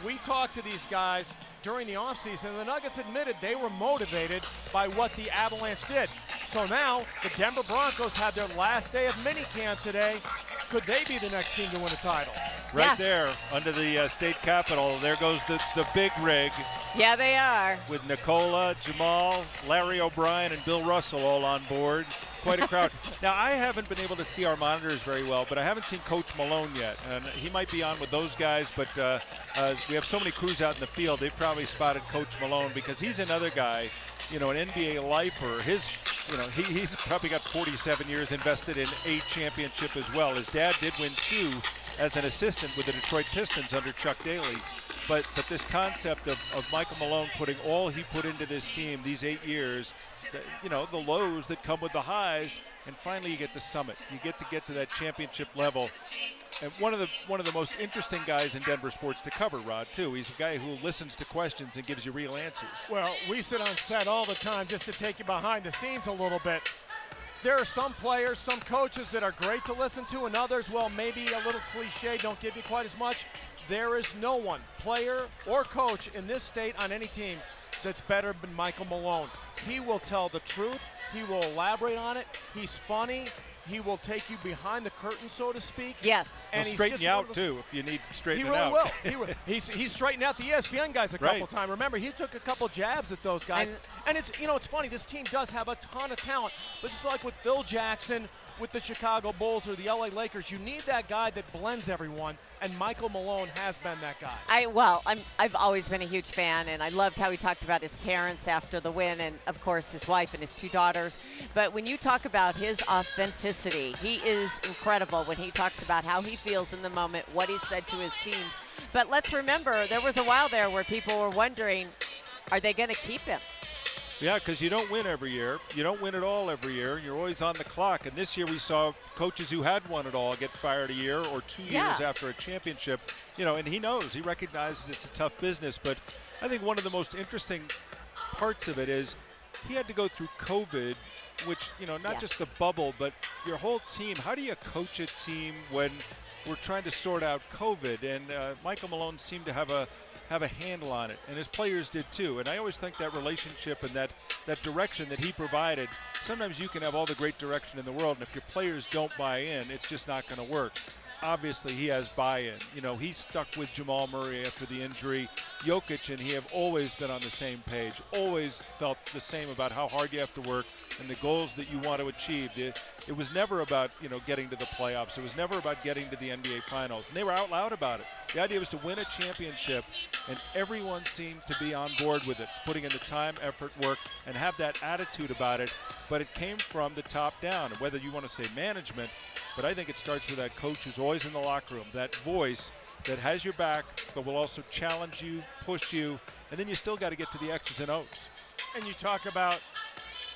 We talked to these guys during the offseason, and the Nuggets admitted they were motivated by what the Avalanche did. So now the Denver Broncos had their last day of minicamp today. Could they be the next team to win a title? Right there under the state capitol, there goes the big rig. Yeah, they are. With Nicola, Jamal, Larry O'Brien, and Bill Russell all on board. Quite a crowd. Now, I haven't been able to see our monitors very well, but I haven't seen Coach Malone yet. And he might be on with those guys, but we have so many crews out in the field, they probably spotted Coach Malone because he's another guy, an NBA lifer. He's probably got 47 years invested in a championship as well. His dad did win 2 as an assistant with the Detroit Pistons under Chuck Daly. But this concept of Michael Malone putting all he put into this team these 8 years, the lows that come with the highs, and finally you get the summit. You get to that championship level. And one of the most interesting guys in Denver sports to cover, Rod, too. He's a guy who listens to questions and gives you real answers. Well, we sit on set all the time just to take you behind the scenes a little bit. There are some players, some coaches that are great to listen to, and others, well, maybe a little cliche, don't give you quite as much. There is no one, player or coach in this state on any team, that's better than Michael Malone. He will tell the truth. He will elaborate on it. He's funny. He will take you behind the curtain, so to speak. Yes. And he'll straighten you out, too, if you need straightening out. He really will. He's straightened out the ESPN guys a couple times. Remember, he took a couple jabs at those guys. And it's funny. This team does have a ton of talent. But just like with Phil Jackson, with the Chicago Bulls or the LA Lakers, you need that guy that blends everyone, and Michael Malone has been that guy. I've always been a huge fan, and I loved how he talked about his parents after the win, and of course his wife and his 2 daughters. But when you talk about his authenticity, he is incredible when he talks about how he feels in the moment, what he said to his teams. But let's remember, there was a while there where people were wondering, are they going to keep him? Yeah, because you don't win every year. You don't win it all every year. You're always on the clock. And this year we saw coaches who had won it all get fired a year or 2 years after a championship. And he knows, he recognizes it's a tough business. But I think one of the most interesting parts of it is he had to go through COVID, which, not just the bubble, but your whole team. How do you coach a team when we're trying to sort out COVID? And Michael Malone seemed to have a handle on it, and his players did too. And I always think that relationship and that direction that he provided, sometimes you can have all the great direction in the world, and if your players don't buy in, it's just not going to work. Obviously, he has buy-in. He stuck with Jamal Murray after the injury. Jokic and he have always been on the same page, always felt the same about how hard you have to work and the goals that you want to achieve. It was never about, getting to the playoffs. It was never about getting to the NBA Finals. And they were out loud about it. The idea was to win a championship, and everyone seemed to be on board with it, putting in the time, effort, work, and have that attitude about it. But it came from the top down, whether you want to say management, but I think it starts with that coach who's always in the locker room, that voice that has your back, but will also challenge you, push you, and then you still got to get to the X's and O's. And you talk about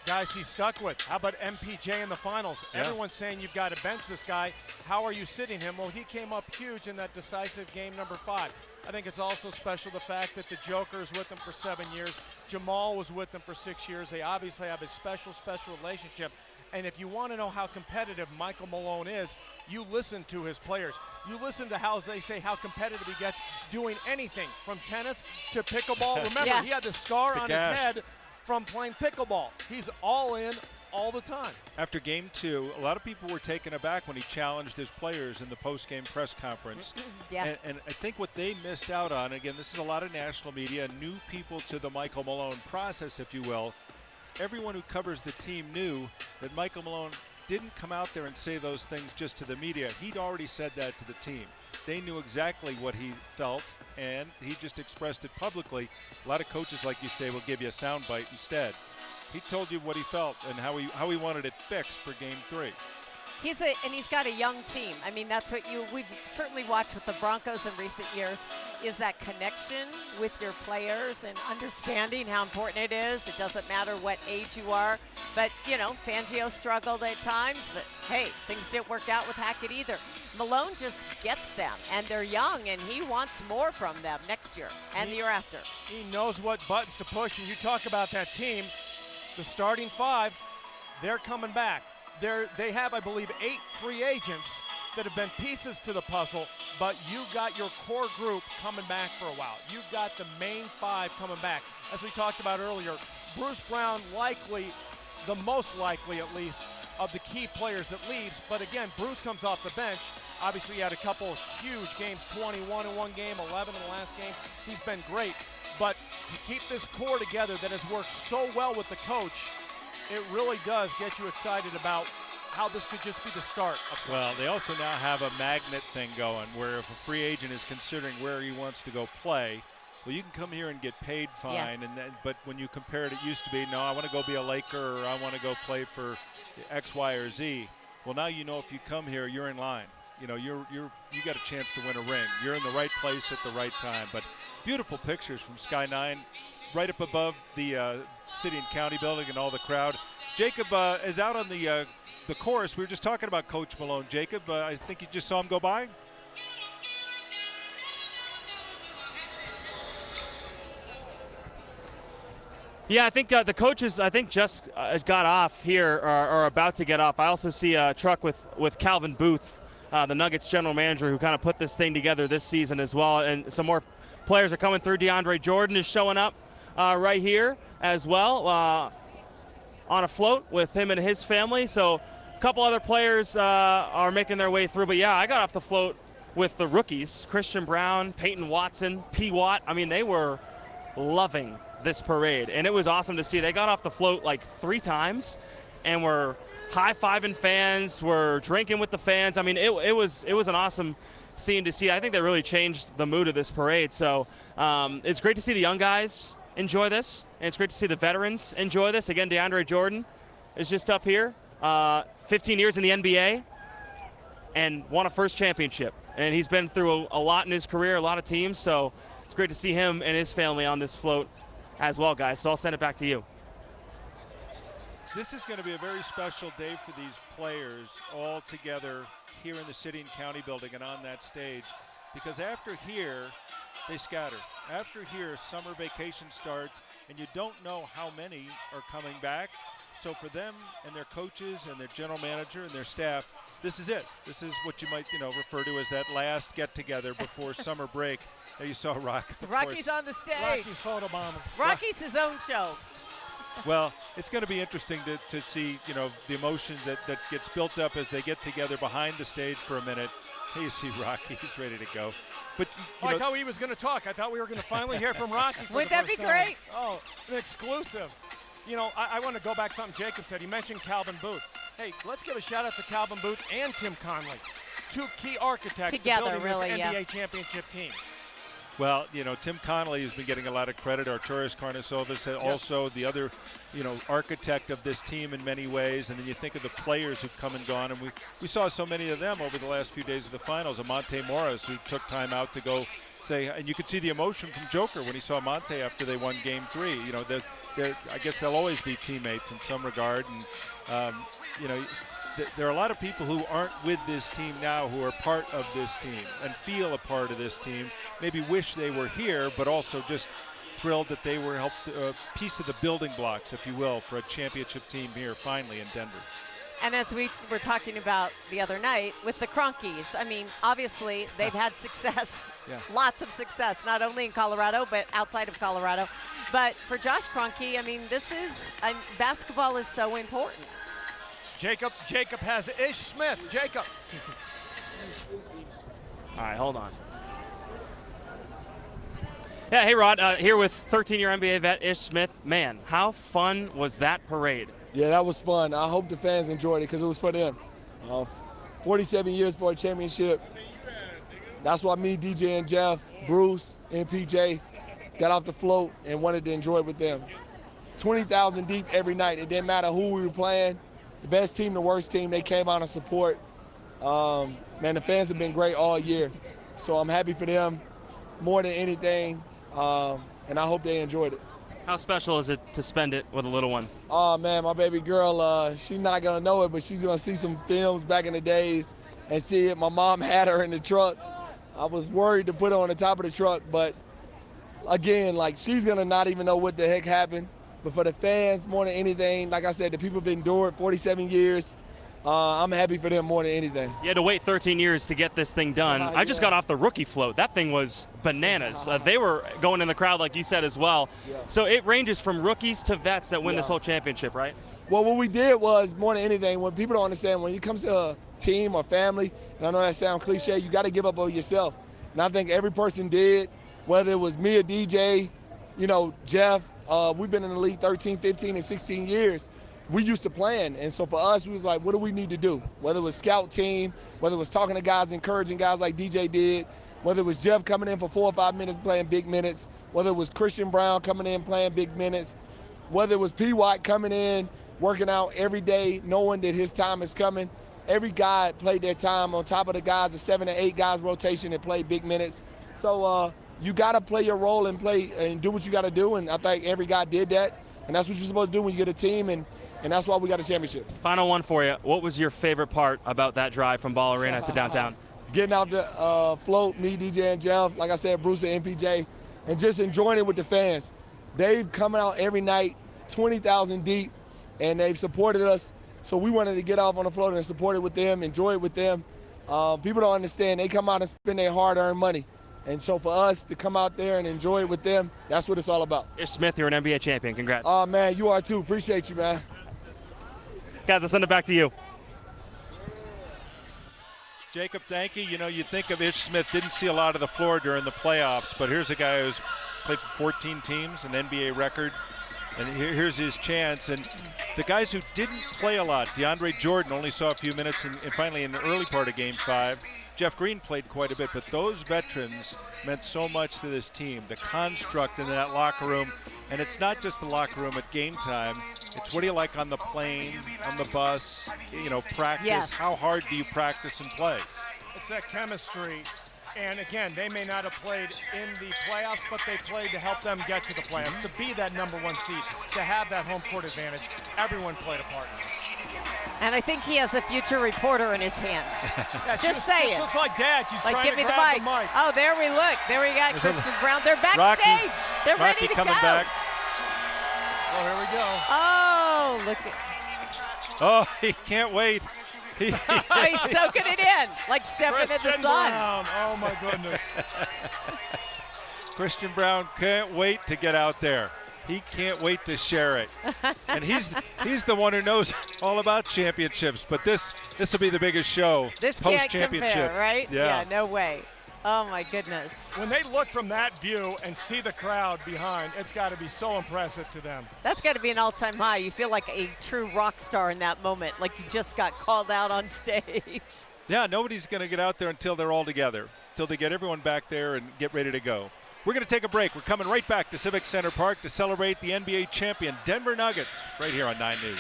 guys he's stuck with. How about MPJ in the finals? Yeah. Everyone's saying you've got to bench this guy. How are you sitting him? Well, he came up huge in that decisive game number 5. I think it's also special the fact that the Joker is with him for 7 years. Jamal was with him for 6 years. They obviously have a special relationship. And if you want to know how competitive Michael Malone is, you listen to his players. You listen to how they say how competitive he gets doing anything from tennis to pickleball. Remember, he had the scar on his head from playing pickleball. He's all in all the time. After game 2, a lot of people were taken aback when he challenged his players in the post-game press conference. And I think what they missed out on, again, this is a lot of national media, new people to the Michael Malone process, if you will. Everyone who covers the team knew that Michael Malone didn't come out there and say those things just to the media. He'd already said that to the team. They knew exactly what he felt, and he just expressed it publicly. A lot of coaches, like you say, will give you a soundbite instead. He told you what he felt and how he wanted it fixed for game 3. He's got a young team. I mean, that's what we've certainly watched with the Broncos in recent years, is that connection with your players and understanding how important it is. It doesn't matter what age you are. But, you know, Fangio struggled at times, but hey, things didn't work out with Hackett either. Malone just gets them, and they're young, and he wants more from them next year and the year after. He knows what buttons to push, and you talk about that team, the starting 5, they're coming back. They have, I believe, 8 free agents that have been pieces to the puzzle, but you got your core group coming back for a while. You've got the main 5 coming back. As we talked about earlier, Bruce Brown likely, the most likely at least, of the key players that leaves. But again, Bruce comes off the bench. Obviously, he had a couple of huge games, 21 in one game, 11 in the last game. He's been great. But to keep this core together that has worked so well with the coach, it really does get you excited about how this could just be the start. Well, they also now have a magnet thing going where if a free agent is considering where he wants to go play, well, you can come here and get paid fine. Yeah. But when you compare it, it used to be, no, I want to go be a Laker or I want to go play for X, Y, or Z. Well, now you know if you come here, you're in line. You know, you got a chance to win a ring. You're in the right place at the right time. But beautiful pictures from Sky 9 right up above the City and County building and all the crowd. Jacob is out on the course. We were just talking about Coach Malone. Jacob, I think you just saw him go by. Yeah, I think the coaches, just got off here or are about to get off. I also see a truck with Calvin Booth, the Nuggets general manager, who kind of put this thing together this season as well. And some more players are coming through. DeAndre Jordan is showing up right here as well on a float with him and his family. So a couple other players are making their way through. But, yeah, I got off the float with the rookies, Christian Brown, Peyton Watson, P. Watt. I mean, they were loving this parade, and it was awesome to see. They got off the float like 3 times and were high-fiving fans, were drinking with the fans. I mean, it was an awesome scene to see. I think that really changed the mood of this parade. So it's great to see the young guys enjoy this, and it's great to see the veterans enjoy this. Again, DeAndre Jordan is just up here, 15 years in the NBA and won a first championship, and he's been through a lot in his career, a lot of teams. So it's great to see him and his family on this float as well, guys. So I'll send it back to you. This is going to be a very special day for these players all together here in the City and County building and on that stage, because after here, they scatter. After here, summer vacation starts, and you don't know how many are coming back. So for them and their coaches and their general manager and their staff, this is it. This is what you might, refer to as that last get-together before summer break. There you saw Rock. Rocky's on the stage. Rocky's photobombing. Rocky's his own show. Well, it's going to be interesting to see, the emotions that gets built up as they get together behind the stage for a minute. Here you see Rocky. He's ready to go. But I thought he was going to talk. I thought we were going to finally hear from Rocky. Wouldn't that be great? Oh, an exclusive. I want to go back to something Jacob said. He mentioned Calvin Booth. Hey, let's give a shout-out to Calvin Booth and Tim Conley, 2 key architects together, to building really, this NBA championship team. Well, Tim Connolly has been getting a lot of credit. Arturas Karnisovas, also the other, architect of this team in many ways. And then you think of the players who've come and gone, and we saw so many of them over the last few days of the finals. Amante Morris, who took time out to go say, and you could see the emotion from Joker when he saw Monte after they won Game 3. You know, I guess they'll always be teammates in some regard, and you know, there are a lot of people who aren't with this team now who are part of this team and feel a part of this team. Maybe wish they were here, but also just thrilled that they were helped a piece of the building blocks, if you will, for a championship team here finally in Denver. And as we were talking about the other night with the Cronkies, I mean, obviously they've had success, lots of success, not only in Colorado, but outside of Colorado. But for Josh Kroenke, I mean, basketball is so important. Jacob has Ish Smith. Jacob. All right, hold on. Yeah, hey, Rod, here with 13-year NBA vet Ish Smith. Man, how fun was that parade? Yeah, that was fun. I hope the fans enjoyed it because it was for them. 47 years for a championship. That's why me, DJ, and Jeff, Bruce, and PJ got off the float and wanted to enjoy it with them. 20,000 deep every night. It didn't matter who we were playing. The best team, the worst team, they came out and support. Man, the fans have been great all year. So I'm happy for them more than anything, and I hope they enjoyed it. How special is it to spend it with a little one? Oh, man, my baby girl, she's not going to know it, but she's going to see some films back in the days and see it. My mom had her in the truck. I was worried to put her on the top of the truck, but again, like, she's going to not even know what the heck happened. But for the fans, more than anything, like I said, the people have endured 47 years. I'm happy for them more than anything. You had to wait 13 years to get this thing done. I just got off the rookie float. That thing was bananas. They were going in the crowd, like you said, as well. Yeah. So it ranges from rookies to vets that win this whole championship, right? Well, what we did was, more than anything, when people don't understand, when it comes to a team or family, and I know that sounds cliche, you got to give up on yourself. And I think every person did, whether it was me or DJ, you know, Jeff. We've been in the league 13, 15, and 16 years. We used to plan, and so for us, we was like, what do we need to do? Whether it was scout team, whether it was talking to guys, encouraging guys like DJ did, whether it was Jeff coming in for 4 or 5 minutes playing big minutes, whether it was Christian Brown coming in playing big minutes, whether it was P. Watt coming in, working out every day, knowing that his time is coming. Every guy played their time on top of the guys, the 7 or 8 guys rotation that played big minutes. So you got to play your role and play and do what you got to do, and I think every guy did that. And that's what you're supposed to do when you get a team, and that's why we got a championship. Final one for you. What was your favorite part about that drive from Ball Arena to downtown? Getting out the float, me, DJ, and Jeff, like I said, Bruce and MPJ, and just enjoying it with the fans. They've come out every night, 20,000 deep, and they've supported us. So we wanted to get off on the float and support it with them, enjoy it with them. People don't understand. They come out and spend their hard-earned money. And so for us to come out there and enjoy it with them, that's what it's all about. Ish Smith, you're an NBA champion. Congrats. Oh, man, you are too. Appreciate you, man. Guys, I'll send it back to you. Jacob, thank you. You know, you think of Ish Smith, didn't see a lot of the floor during the playoffs, but here's a guy who's played for 14 teams, an NBA record, and here's his chance. And the guys who didn't play a lot, DeAndre Jordan only saw a few minutes, and finally in the early part of Game 5. Jeff Green played quite a bit, but those veterans meant so much to this team. The construct in that locker room, and it's not just the locker room at game time. It's what do you like on the plane, on the bus, you know, practice. Yes. How hard do you practice and play? It's that chemistry. And again, they may not have played in the playoffs, but they played to help them get to the playoffs, to be that #1 seed, to have that home court advantage. Everyone played a part in this. And I think he has a future reporter in his hands. Yeah, just saying. Just like Dad, she's like, trying give to me the grab mic. Oh, there we look. There we got Christian Brown. They're backstage. They're ready to coming go. Back. Oh, here we go. Oh, look at. Oh, he can't wait. He's soaking it in, like stepping in the sun. Brown. Oh, my goodness. Christian Brown can't wait to get out there. He can't wait to share it. And he's the one who knows all about championships, but this will be the biggest show post-championship. Can't compare, right? Yeah, no way. Oh, my goodness. When they look from that view and see the crowd behind, it's got to be so impressive to them. That's got to be an all-time high. You feel like a true rock star in that moment, like you just got called out on stage. Yeah, nobody's going to get out there until they're all together, until they get everyone back there and get ready to go. We're going to take a break. We're coming right back to Civic Center Park to celebrate the NBA champion Denver Nuggets right here on 9 News.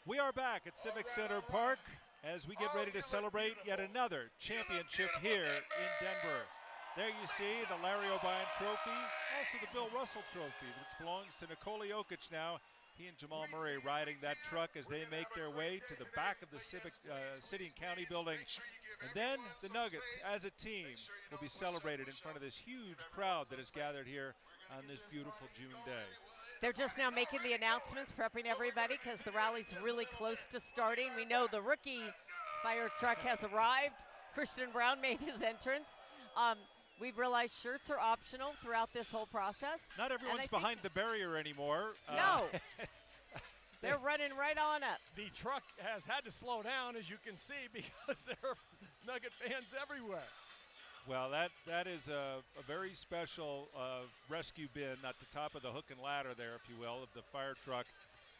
We are back at Civic Center Park as we get ready to celebrate yet another championship here in Denver. There you see the Larry O'Brien Trophy, also the Bill Russell Trophy, which belongs to Nikola Jokic now. He and Jamal Murray riding that truck as they make their way to the back of the Civic City and County building. And then the Nuggets, as a team, will be celebrated in front of this huge crowd that is gathered here on this beautiful June day. They're just now making the announcements, prepping everybody because the rally's really close to starting. We know the rookie fire truck has arrived. Christian Brown made his entrance. We've realized shirts are optional throughout this whole process. Not everyone's behind the barrier anymore. No. They're running right on up. The truck has had to slow down, as you can see, because there are Nugget fans everywhere. Well, that is a very special rescue bin at the top of the hook and ladder there, if you will, of the fire truck.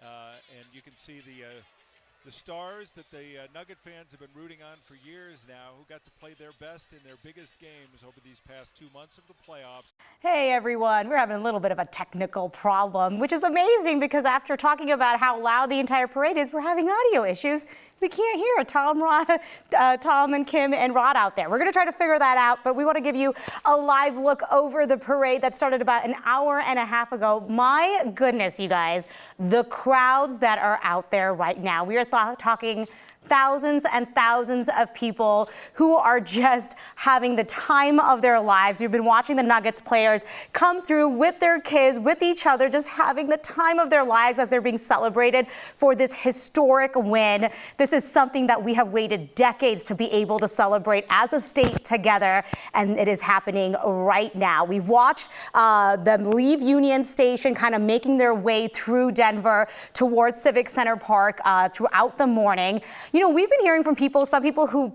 And you can see the stars that the Nugget fans have been rooting on for years now, who got to play their best in their biggest games over these past 2 months of the playoffs. Hey everyone, we're having a little bit of a technical problem, which is amazing because after talking about how loud the entire parade is, we're having audio issues. We can't hear Tom and Kim and Rod out there. We're going to try to figure that out, but we want to give you a live look over the parade that started about an hour and a half ago. My goodness, you guys, the crowds that are out there right now. We are talking thousands and thousands of people who are just having the time of their lives. We've been watching the Nuggets players come through with their kids, with each other, just having the time of their lives as they're being celebrated for this historic win. This is something that we have waited decades to be able to celebrate as a state together, and it is happening right now. We've watched them leave Union Station, kind of making their way through Denver towards Civic Center Park throughout the morning. You know, we've been hearing from people, some people who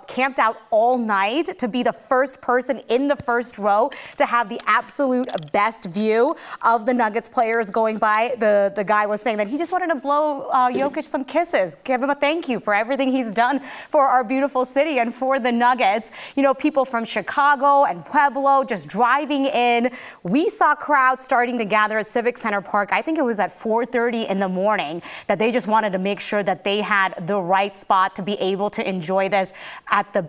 camped out all night to be the first person in the first row to have the absolute best view of the Nuggets players going by. The guy was saying that he just wanted to blow Jokic some kisses, give him a thank you for everything he's done for our beautiful city and for the Nuggets. You know, people from Chicago and Pueblo just driving in. We saw crowds starting to gather at Civic Center Park. I think it was at 4:30 in the morning that they just wanted to make sure that they had the right spot to be able to enjoy this at the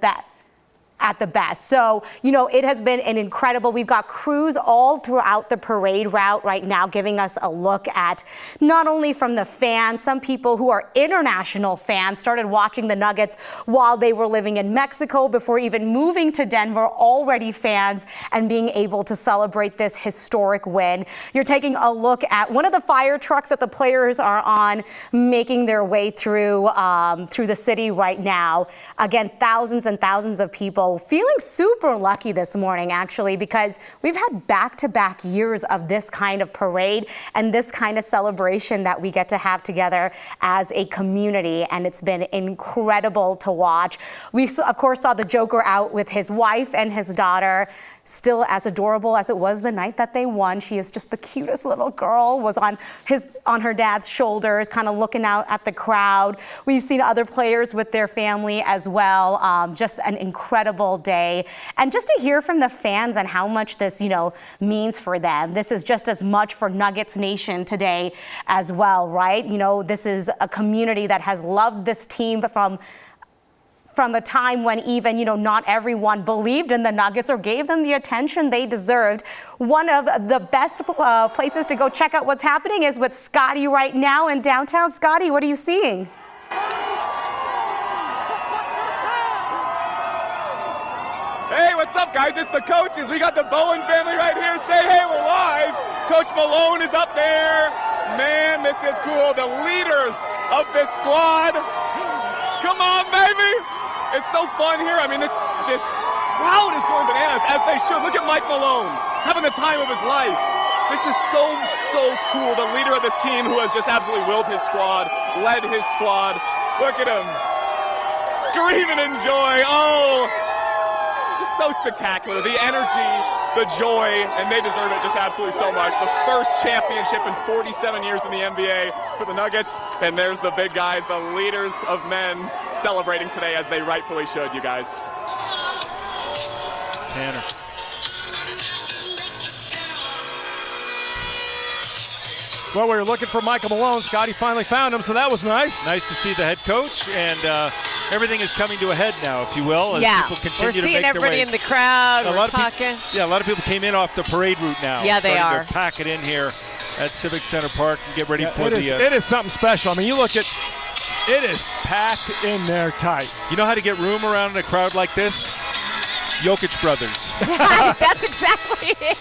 best. So, you know, it has been an incredible, we've got crews all throughout the parade route right now giving us a look at not only from the fans, some people who are international fans started watching the Nuggets while they were living in Mexico before even moving to Denver, already fans, and being able to celebrate this historic win. You're taking a look at one of the fire trucks that the players are on, making their way through the city right now. Again, thousands and thousands of people feeling super lucky this morning, actually, because we've had back-to-back years of this kind of parade and this kind of celebration that we get to have together as a community, and it's been incredible to watch. We, of course, saw the Joker out with his wife and his daughter, still as adorable as it was the night that they won. She is just the cutest little girl, was on her dad's shoulders, kind of looking out at the crowd. We've seen other players with their family as well. Just an incredible day. And just to hear from the fans and how much this, you know, means for them. This is just as much for Nuggets Nation today as well, right? You know, this is a community that has loved this team from a time when even, you know, not everyone believed in the Nuggets or gave them the attention they deserved. One of the best places to go check out what's happening is with Scotty right now in downtown. Scotty, what are you seeing? Hey, what's up, guys? It's the coaches. We got the Bowen family right here. Say hey, we're live. Coach Malone is up there. Man, this is cool. The leaders of this squad. Come on, baby. It's so fun here. I mean, this crowd is going bananas, as they should. Look at Mike Malone having the time of his life. This is so cool. The leader of this team who has just absolutely willed his squad, led his squad. Look at him. Screaming in joy. Oh, just so spectacular. The energy, the joy, and they deserve it just absolutely so much. The first championship in 47 years in the NBA for the Nuggets. And there's the big guys, the leaders of men, celebrating today as they rightfully should, you guys. Tanner. Well, we were looking for Michael Malone. Scotty finally found him, so that was nice. Nice to see the head coach, and everything is coming to a head now, if you will, as people continue we're to seeing make their everybody way. in the crowd. We're talking. A lot of people came in off the parade route now. Yeah, they starting are. to pack it in here at Civic Center Park and get ready for it is something special. I mean, you look at it is packed in there tight. You know how to get room around in a crowd like this? Jokic brothers. That's exactly it.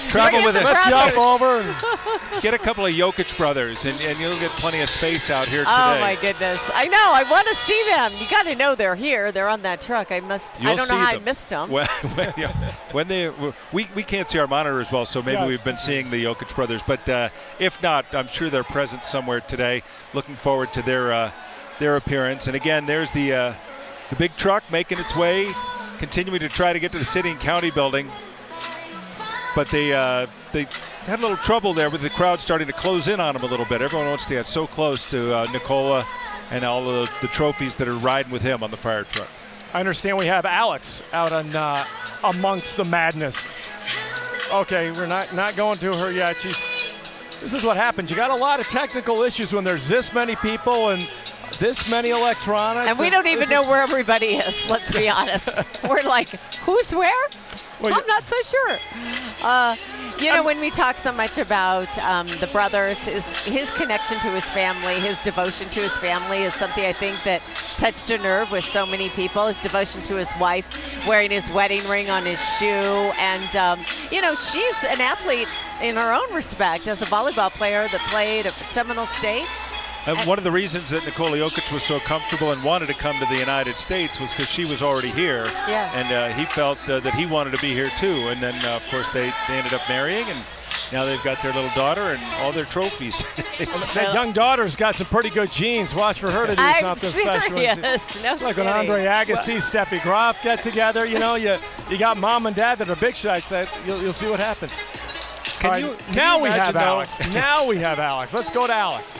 Travel with it. Let's jump over and get a couple of Jokic brothers, and you'll get plenty of space out here today. Oh my goodness! I know. I want to see them. You got to know they're here. They're on that truck. I don't know how I missed them. We can't see our monitors well, so maybe we've been seeing the Jokic brothers. But if not, I'm sure they're present somewhere today. Looking forward to their appearance. And again, there's the big truck making its way, continuing to try to get to the city and county building. But they had a little trouble there with the crowd starting to close in on them a little bit. Everyone wants to get so close to Nikola and all of the trophies that are riding with him on the fire truck. I understand we have Alex out on amongst the madness. Okay, we're not going to her yet. This is what happens. You got a lot of technical issues when there's this many people and this many electronics. And we don't even know where everybody is, let's be honest. We're like, who's where? Well, I'm not so sure. When we talk so much about the brothers, his connection to his family, his devotion to his family is something I think that touched a nerve with so many people. His devotion to his wife, wearing his wedding ring on his shoe. And, she's an athlete in her own respect as a volleyball player that played at Seminole State. And one of the reasons that Nikola Jokic was so comfortable and wanted to come to the United States was because she was already here. Yeah. And he felt that he wanted to be here too. And then, of course, they ended up marrying, and now they've got their little daughter and all their trophies. That young daughter's got some pretty good genes. Watch for her to do something special. It's like when Andre Agassi, Steffi Graf get together. You got mom and dad that are big shots. You'll see what happens. Now we have Alex. Now we have Alex. Let's go to Alex.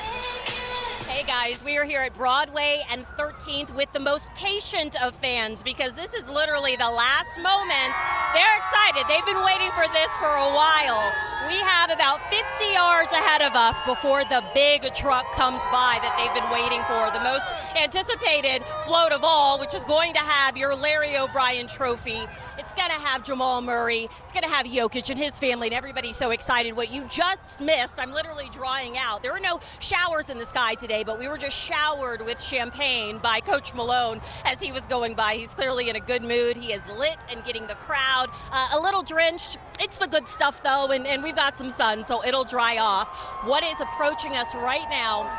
Hey guys, we are here at Broadway and 13th with the most patient of fans because this is literally the last moment. They're excited. They've been waiting for this for a while. We have about 50 yards ahead of us before the big truck comes by that they've been waiting for. The most anticipated float of all, which is going to have your Larry O'Brien trophy. It's going to have Jamal Murray. It's going to have Jokic and his family, and everybody's so excited. What you just missed, I'm literally drying out. There were no showers in the sky today, but we were just showered with champagne by Coach Malone as he was going by. He's clearly in a good mood. He is lit and getting the crowd a little drenched. It's the good stuff, though, and we've got some sun, so it'll dry off. What is approaching us right now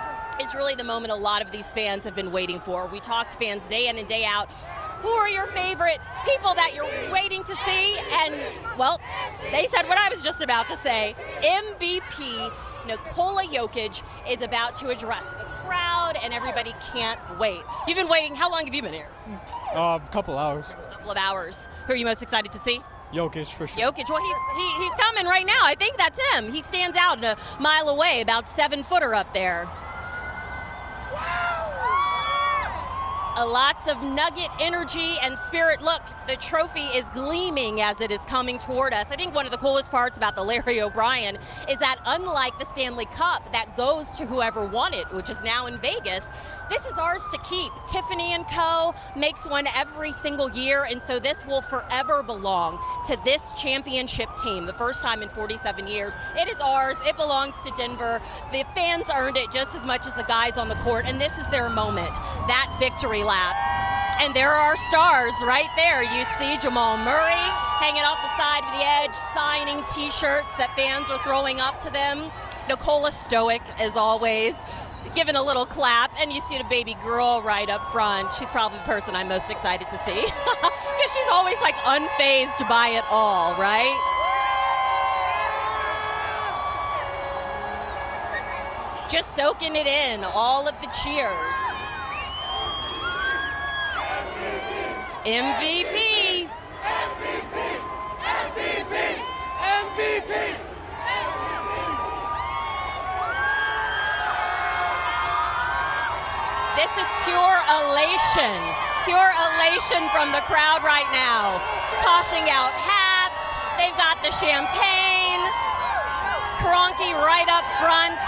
is really the moment a lot of these fans have been waiting for. We talk to fans day in and day out. Who are your favorite people that you're waiting to see? And, well, they said what I was just about to say. MVP Nikola Jokic is about to address the crowd, and everybody can't wait. You've been waiting. How long have you been here? A couple hours. A couple of hours. Who are you most excited to see? Jokic, for sure. Jokic, well, he's coming right now. I think that's him. He stands out a mile away, about 7-footer up there. Lots of Nugget energy and spirit. Look, the trophy is gleaming as it is coming toward us. I think one of the coolest parts about the Larry O'Brien is that unlike the Stanley Cup that goes to whoever won it, which is now in Vegas, this is ours to keep. Tiffany & Co. makes one every single year, and so this will forever belong to this championship team, the first time in 47 years. It is ours. It belongs to Denver. The fans earned it just as much as the guys on the court, and this is their moment, that victory lap. And there are stars right there. You see Jamal Murray hanging off the side of the edge, signing T-shirts that fans are throwing up to them. Nikola stoic, as always, giving a little clap, and you see the baby girl right up front. She's probably the person I'm most excited to see because she's always like unfazed by it all, right? Just soaking it in, all of the cheers. MVP. MVP. MVP. MVP. This is pure elation from the crowd right now. Tossing out hats, they've got the champagne. Karan Rookie right up front.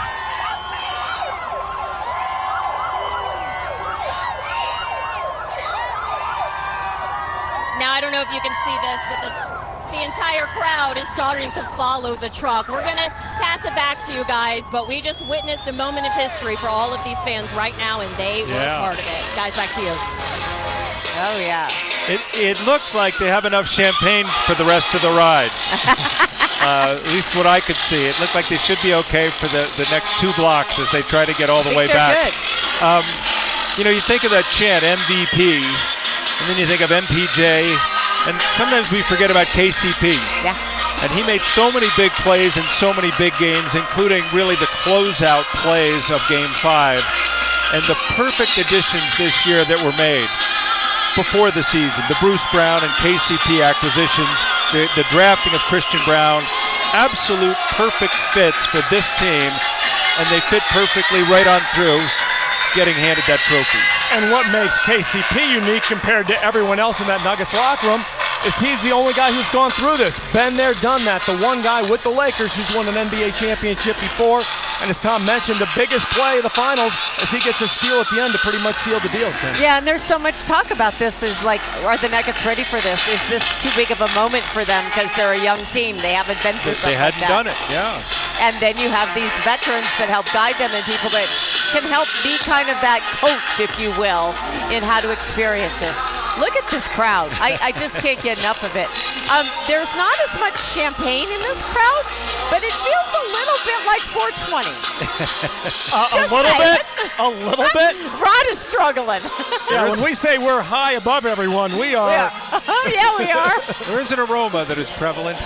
Now, I don't know if you can see this, but the entire crowd is starting to follow the truck. We're going to pass it back to you guys, but we just witnessed a moment of history for all of these fans right now, and they were part of it. Guys, back to you. Oh, yeah. It looks like they have enough champagne for the rest of the ride. At least what I could see. It looked like they should be okay for the next 2 blocks as they try to get all the way back. You know, you think of that chant, MVP, and then you think of MPJ, and sometimes we forget about KCP. Yeah. And he made so many big plays in so many big games, including really the closeout plays of Game 5, and the perfect additions this year that were made before the season. The Bruce Brown and KCP acquisitions, the drafting of Christian Brown, absolute perfect fits for this team, and they fit perfectly right on through getting handed that trophy. And what makes KCP unique compared to everyone else in that Nuggets locker room is he's the only guy who's gone through this. Been there, done that. The one guy with the Lakers who's won an NBA championship before. And as Tom mentioned, the biggest play of the finals is he gets a steal at the end to pretty much seal the deal. Yeah, and there's so much talk about this. Is like, are the Nuggets ready for this? Is this too big of a moment for them because they're a young team? They haven't been through something like that. They hadn't done it, yeah. And then you have these veterans that help guide them and people that can help be kind of that coach, if you will, in how to experience this. Look at this crowd. I just can't get enough of it. There's not as much champagne in this crowd, but it feels a little bit like 420. A little bit? Rod is struggling. Yeah, when we say we're high above everyone, we are. Yeah, yeah we are. There is an aroma that is prevalent.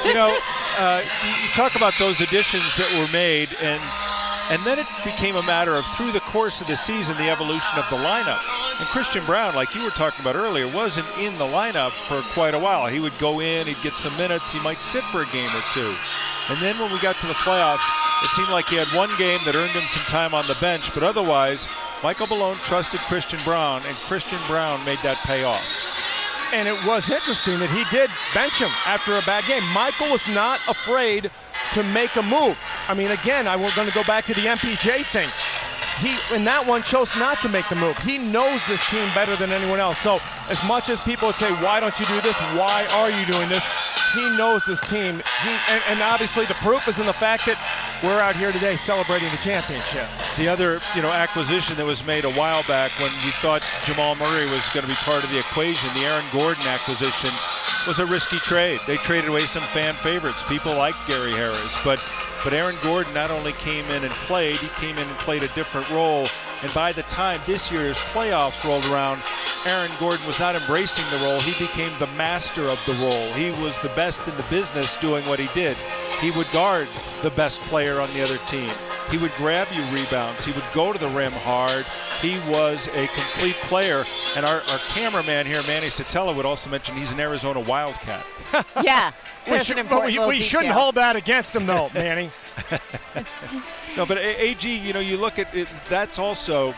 You know, you talk about those additions that were made, and then it became a matter of, through the course of the season, the evolution of the lineup. And Christian Brown, like you were talking about earlier, wasn't in the lineup for quite a while. He would go in, he'd get some minutes, he might sit for a game or two. And then when we got to the playoffs, it seemed like he had one game that earned him some time on the bench, but otherwise, Michael Malone trusted Christian Brown, and Christian Brown made that pay off. And it was interesting that he did bench him after a bad game. Michael was not afraid to make a move. I mean, again, we're going to go back to the MPJ thing. He, in that one, chose not to make the move. He knows this team better than anyone else. So as much as people would say, why don't you do this? Why are you doing this? He knows this team. And obviously the proof is in the fact that we're out here today celebrating the championship. The other, acquisition that was made a while back when we thought Jamal Murray was going to be part of the equation, the Aaron Gordon acquisition, was a risky trade. They traded away some fan favorites. People like Gary Harris, but Aaron Gordon not only came in and played, he came in and played a different role. And by the time this year's playoffs rolled around, Aaron Gordon was not embracing the role. He became the master of the role. He was the best in the business doing what he did. He would guard the best player on the other team. He would grab you rebounds. He would go to the rim hard. He was a complete player. And our cameraman here, Manny Satella, would also mention he's an Arizona Wildcat. Yeah. We shouldn't hold that against him, though, Manny. No, but AG, you look at it, that's also,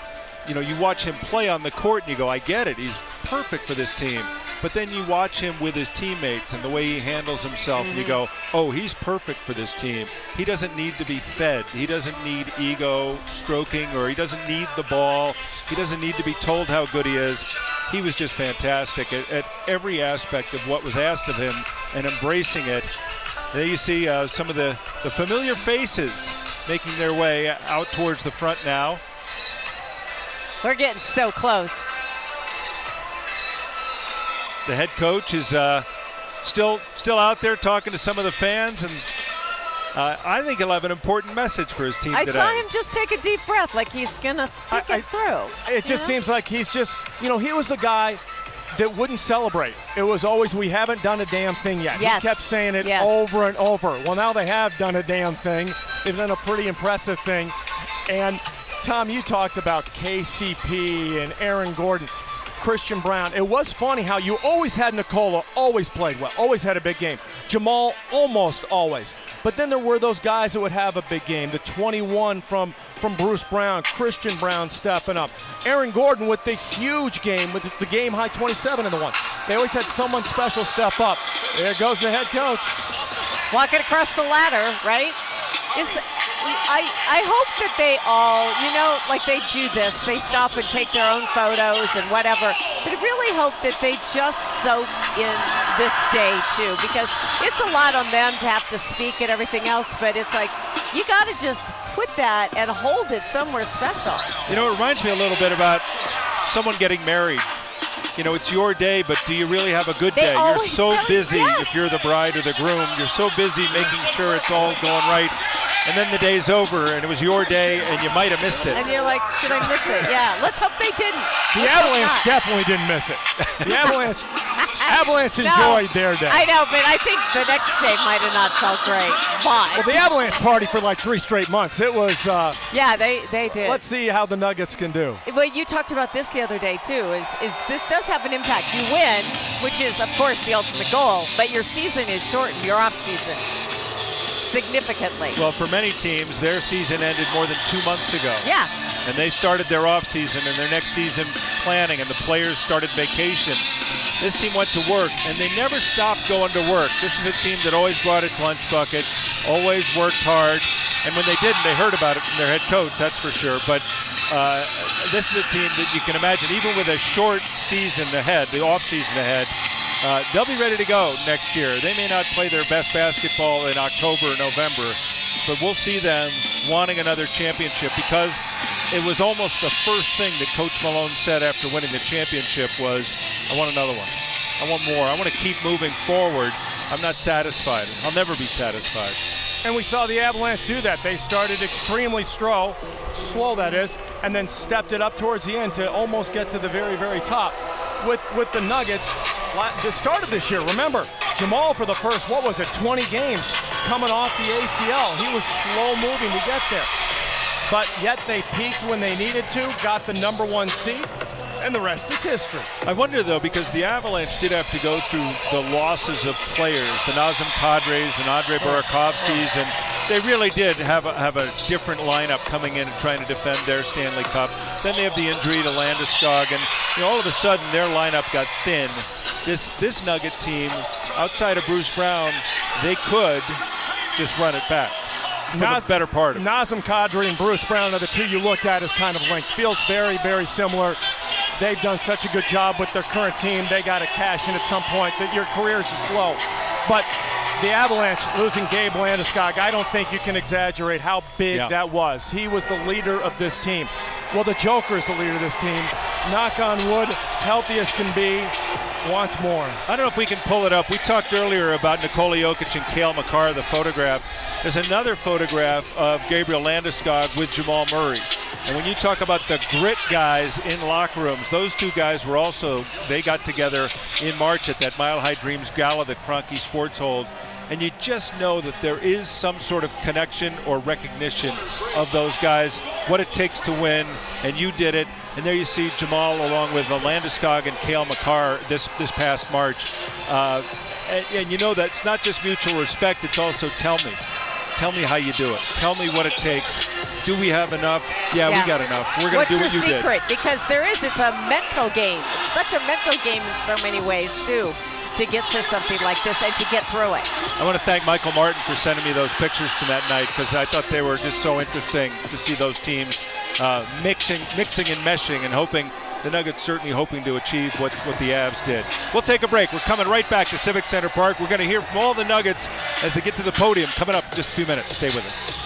you watch him play on the court and you go, I get it. He's perfect for this team. But then you watch him with his teammates and the way he handles himself, and you go, oh, he's perfect for this team. He doesn't need to be fed. He doesn't need ego stroking, or he doesn't need the ball. He doesn't need to be told how good he is. He was just fantastic at every aspect of what was asked of him and embracing it. There you see some of the familiar faces making their way out towards the front now. We're getting so close. The head coach is still out there talking to some of the fans, and I think he'll have an important message for his team today. I saw him just take a deep breath like he's going to think it through. It just seems like he's just, he was the guy that wouldn't celebrate. It was always, we haven't done a damn thing yet. Yes. He kept saying it over and over. Well, now they have done a damn thing. They've done a pretty impressive thing. And Tom, you talked about KCP and Aaron Gordon, Christian Brown. It was funny how you always had Nikola, always played well, always had a big game. Jamal, almost always. But then there were those guys that would have a big game. The 21 from Bruce Brown, Christian Brown stepping up. Aaron Gordon with the huge game, with the game-high 27 in the one. They always had someone special step up. There goes the head coach. Walking across the ladder, right? I hope that they all, like they do this. They stop and take their own photos and whatever. But I really hope that they just soak in this day too, because it's a lot on them to have to speak and everything else. But it's like you got to just put that and hold it somewhere special. It reminds me a little bit about someone getting married. It's your day, but do you really have a good day? You're so busy if you're the bride or the groom. You're so busy making sure it's all going right. And then the day's over, and it was your day, and you might have missed it. And you're like, did I miss it? Yeah, let's hope they didn't. The Avalanche definitely didn't miss it. The Avalanche enjoyed their day. I know, but I think the next day might have not felt great. But well, the Avalanche party for like 3 straight months. It was. Yeah, they did. Let's see how the Nuggets can do. Well, you talked about this the other day too. Is this does have an impact? You win, which is of course the ultimate goal, but your season is shortened. Your off season. Significantly. Well, for many teams, their season ended more than 2 months ago. Yeah. And they started their off season and their next season planning, and the players started vacation. This team went to work, and they never stopped going to work. This is a team that always brought its lunch bucket, always worked hard, and when they didn't, they heard about it from their head coach, that's for sure. But this is a team that you can imagine, even with a short season ahead, the off season ahead, they'll be ready to go next year. They may not play their best basketball in October or November, but we'll see them wanting another championship, because it was almost the first thing that Coach Malone said after winning the championship was, I want another one. I want more. I want to keep moving forward. I'm not satisfied. I'll never be satisfied. And we saw the Avalanche do that. They started extremely slow that is, and then stepped it up towards the end to almost get to the very, very top. With the Nuggets, the start of this year, remember, Jamal for the first, 20 games coming off the ACL. He was slow moving to get there. But yet they peaked when they needed to, got the #1 seed, and the rest is history. I wonder, though, because the Avalanche did have to go through the losses of players, the Nazem Kadris and Andre Burakovskis, and they really did have a different lineup coming in and trying to defend their Stanley Cup. Then they have the injury to Landeskog, and all of a sudden their lineup got thin. This Nugget team, outside of Bruce Brown, they could just run it back for the better part of it. Nazem Kadri and Bruce Brown are the two you looked at as kind of linked. Feels very, very similar. They've done such a good job with their current team. They got to cash in at some point. That your careers are slow. But the Avalanche losing Gabe Landeskog, I don't think you can exaggerate how big that was. He was the leader of this team. Well, the Joker is the leader of this team. Knock on wood, healthy as can be, wants more. I don't know if we can pull it up. We talked earlier about Nikola Jokic and Cale Makar, the photograph. There's another photograph of Gabriel Landeskog with Jamal Murray. And when you talk about the grit guys in locker rooms, those two guys were also, they got together in March at that Mile High Dreams Gala that Kroenke Sports holds. And you just know that there is some sort of connection or recognition of those guys, what it takes to win, and you did it. And there you see Jamal along with Landeskog and Cale Makar this past March. And you know that's not just mutual respect, it's also tell me how you do it. Tell me what it takes. Do we have enough? Yeah, we got enough. We're going to do what you did. What's your secret? Because it's a mental game. It's such a mental game in so many ways, too, to get to something like this and to get through it. I want to thank Michael Martin for sending me those pictures from that night, because I thought they were just so interesting to see those teams mixing and meshing, and hoping, the Nuggets certainly hoping to achieve what the Avs did. We'll take a break. We're coming right back to Civic Center Park. We're going to hear from all the Nuggets as they get to the podium coming up in just a few minutes. Stay with us.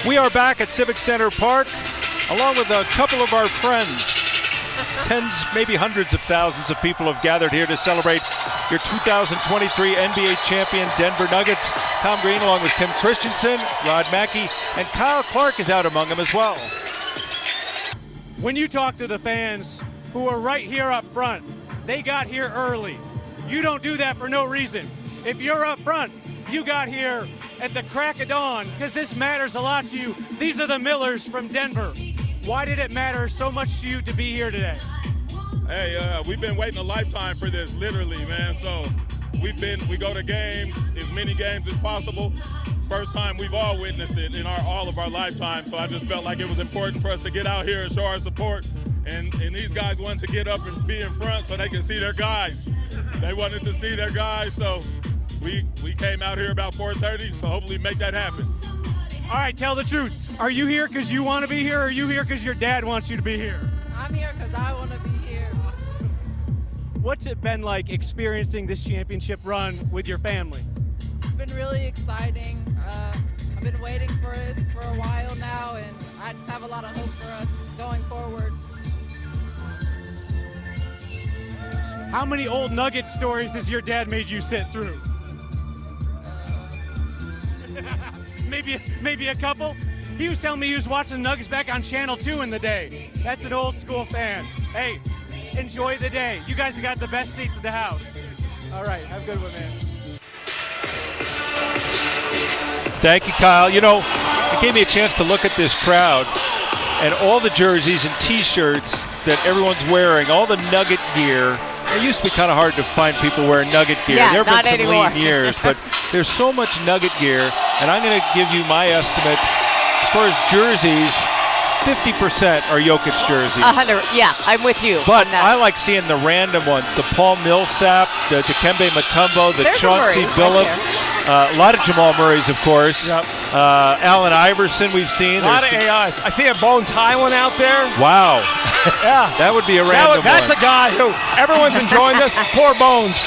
We are back at Civic Center Park, along with a couple of our friends. Tens, maybe hundreds of thousands of people have gathered here to celebrate your 2023 NBA champion Denver Nuggets. Tom Green along with Kim Christensen, Rod Mackey, and Kyle Clark is out among them as well. When you talk to the fans who are right here up front, they got here early. You don't do that for no reason. If you're up front, you got here at the crack of dawn because this matters a lot to you. These are the Millers from Denver. Why did it matter so much to you to be here today? Hey, we've been waiting a lifetime for this, literally, man. So we go to games, as many games as possible. First time we've all witnessed it in all of our lifetime. So I just felt like it was important for us to get out here and show our support. And these guys wanted to get up and be in front so they can see their guys. They wanted to see their guys, so we came out here about 4:30, so hopefully make that happen. All right, tell the truth. Are you here because you want to be here, or are you here because your dad wants you to be here? I'm here because I want to be here. What's it been like experiencing this championship run with your family? It's been really exciting. I've been waiting for this for a while now, and I just have a lot of hope for us going forward. How many old Nugget stories has your dad made you sit through? Maybe a couple? He was telling me he was watching the Nuggets back on Channel 2 in the day. That's an old school fan. Hey, enjoy the day. You guys have got the best seats in the house. All right, have a good one, man. Thank you, Kyle. You know, it gave me a chance to look at this crowd and all the jerseys and T-shirts that everyone's wearing, all the Nugget gear. It used to be kind of hard to find people wearing Nugget gear. Yeah, there have not been some anymore. lean years, but there's so much Nugget gear, and I'm going to give you my estimate. As far as jerseys, 50% are Jokic jerseys. 100. Yeah, I'm with you. But I like seeing the random ones, the Paul Millsap, the Dikembe Mutombo, the Chauncey Billups. A lot of Jamal Murray's, of course. Yep. Allen Iverson we've seen. A lot of AIs. I see a Bone Tylan out there. Wow. Yeah. That would be a random That's one. a guy who everyone's enjoying this. Poor Bones.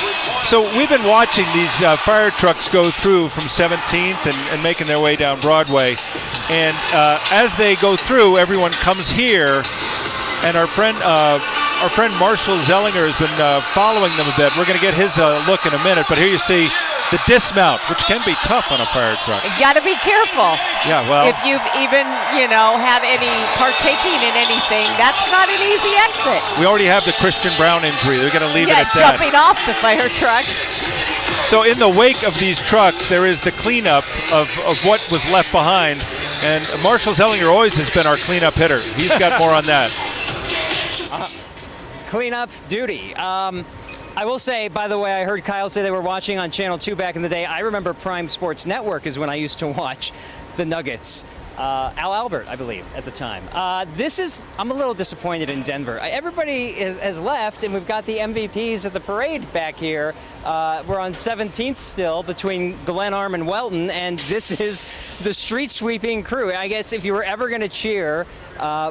So we've been watching these fire trucks go through from 17th and making their way down Broadway. And as they go through, everyone comes here. And our friend Marshall Zellinger has been following them a bit. We're going to get his look in a minute. But here you see the dismount, which can be tough on a fire truck. You got to be careful. Yeah, well. If you've even, had any partaking in anything, that's not an easy exit. We already have the Christian Brown injury. They're going to leave it at that. Jumping off the fire truck. So in the wake of these trucks, there is the cleanup of what was left behind. And Marshall Zellinger always has been our cleanup hitter. He's got more on that. Cleanup duty. I will say, by the way, I heard Kyle say they were watching on Channel 2 back in the day. I remember Prime Sports Network is when I used to watch the Nuggets. Al Albert, I believe, at the time. I'm a little disappointed in Denver. Everybody has left, and we've got the MVPs at the parade back here. We're on 17th still between Glenarm and Welton, and this is the street sweeping crew. I guess if you were ever going to cheer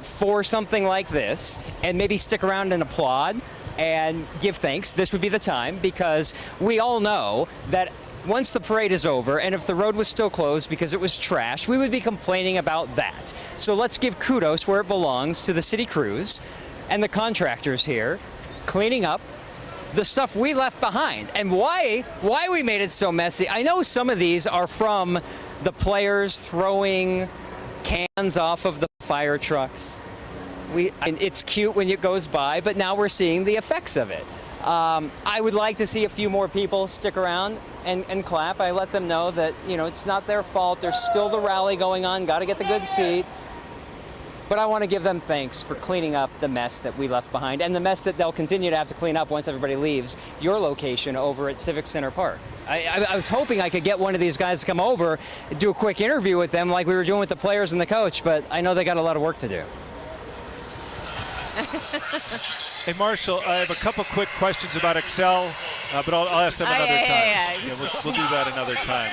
for something like this, and maybe stick around and applaud and give thanks, this would be the time, because we all know that once the parade is over, and if the road was still closed because it was trash, we would be complaining about that. So let's give kudos where it belongs to the city crews and the contractors here, cleaning up the stuff we left behind. And why we made it so messy, I know some of these are from the players throwing cans off of the fire trucks. And it's cute when it goes by, but now we're seeing the effects of it. I would like to see a few more people stick around and clap. I let them know that, it's not their fault. There's still the rally going on. Got to get the good seat. But I want to give them thanks for cleaning up the mess that we left behind, and the mess that they'll continue to have to clean up once everybody leaves your location over at Civic Center Park. I was hoping I could get one of these guys to come over and do a quick interview with them like we were doing with the players and the coach, but I know they got a lot of work to do. Hey, Marshall, I have a couple quick questions about Excel, but I'll ask them another time. Yeah. We'll do that another time.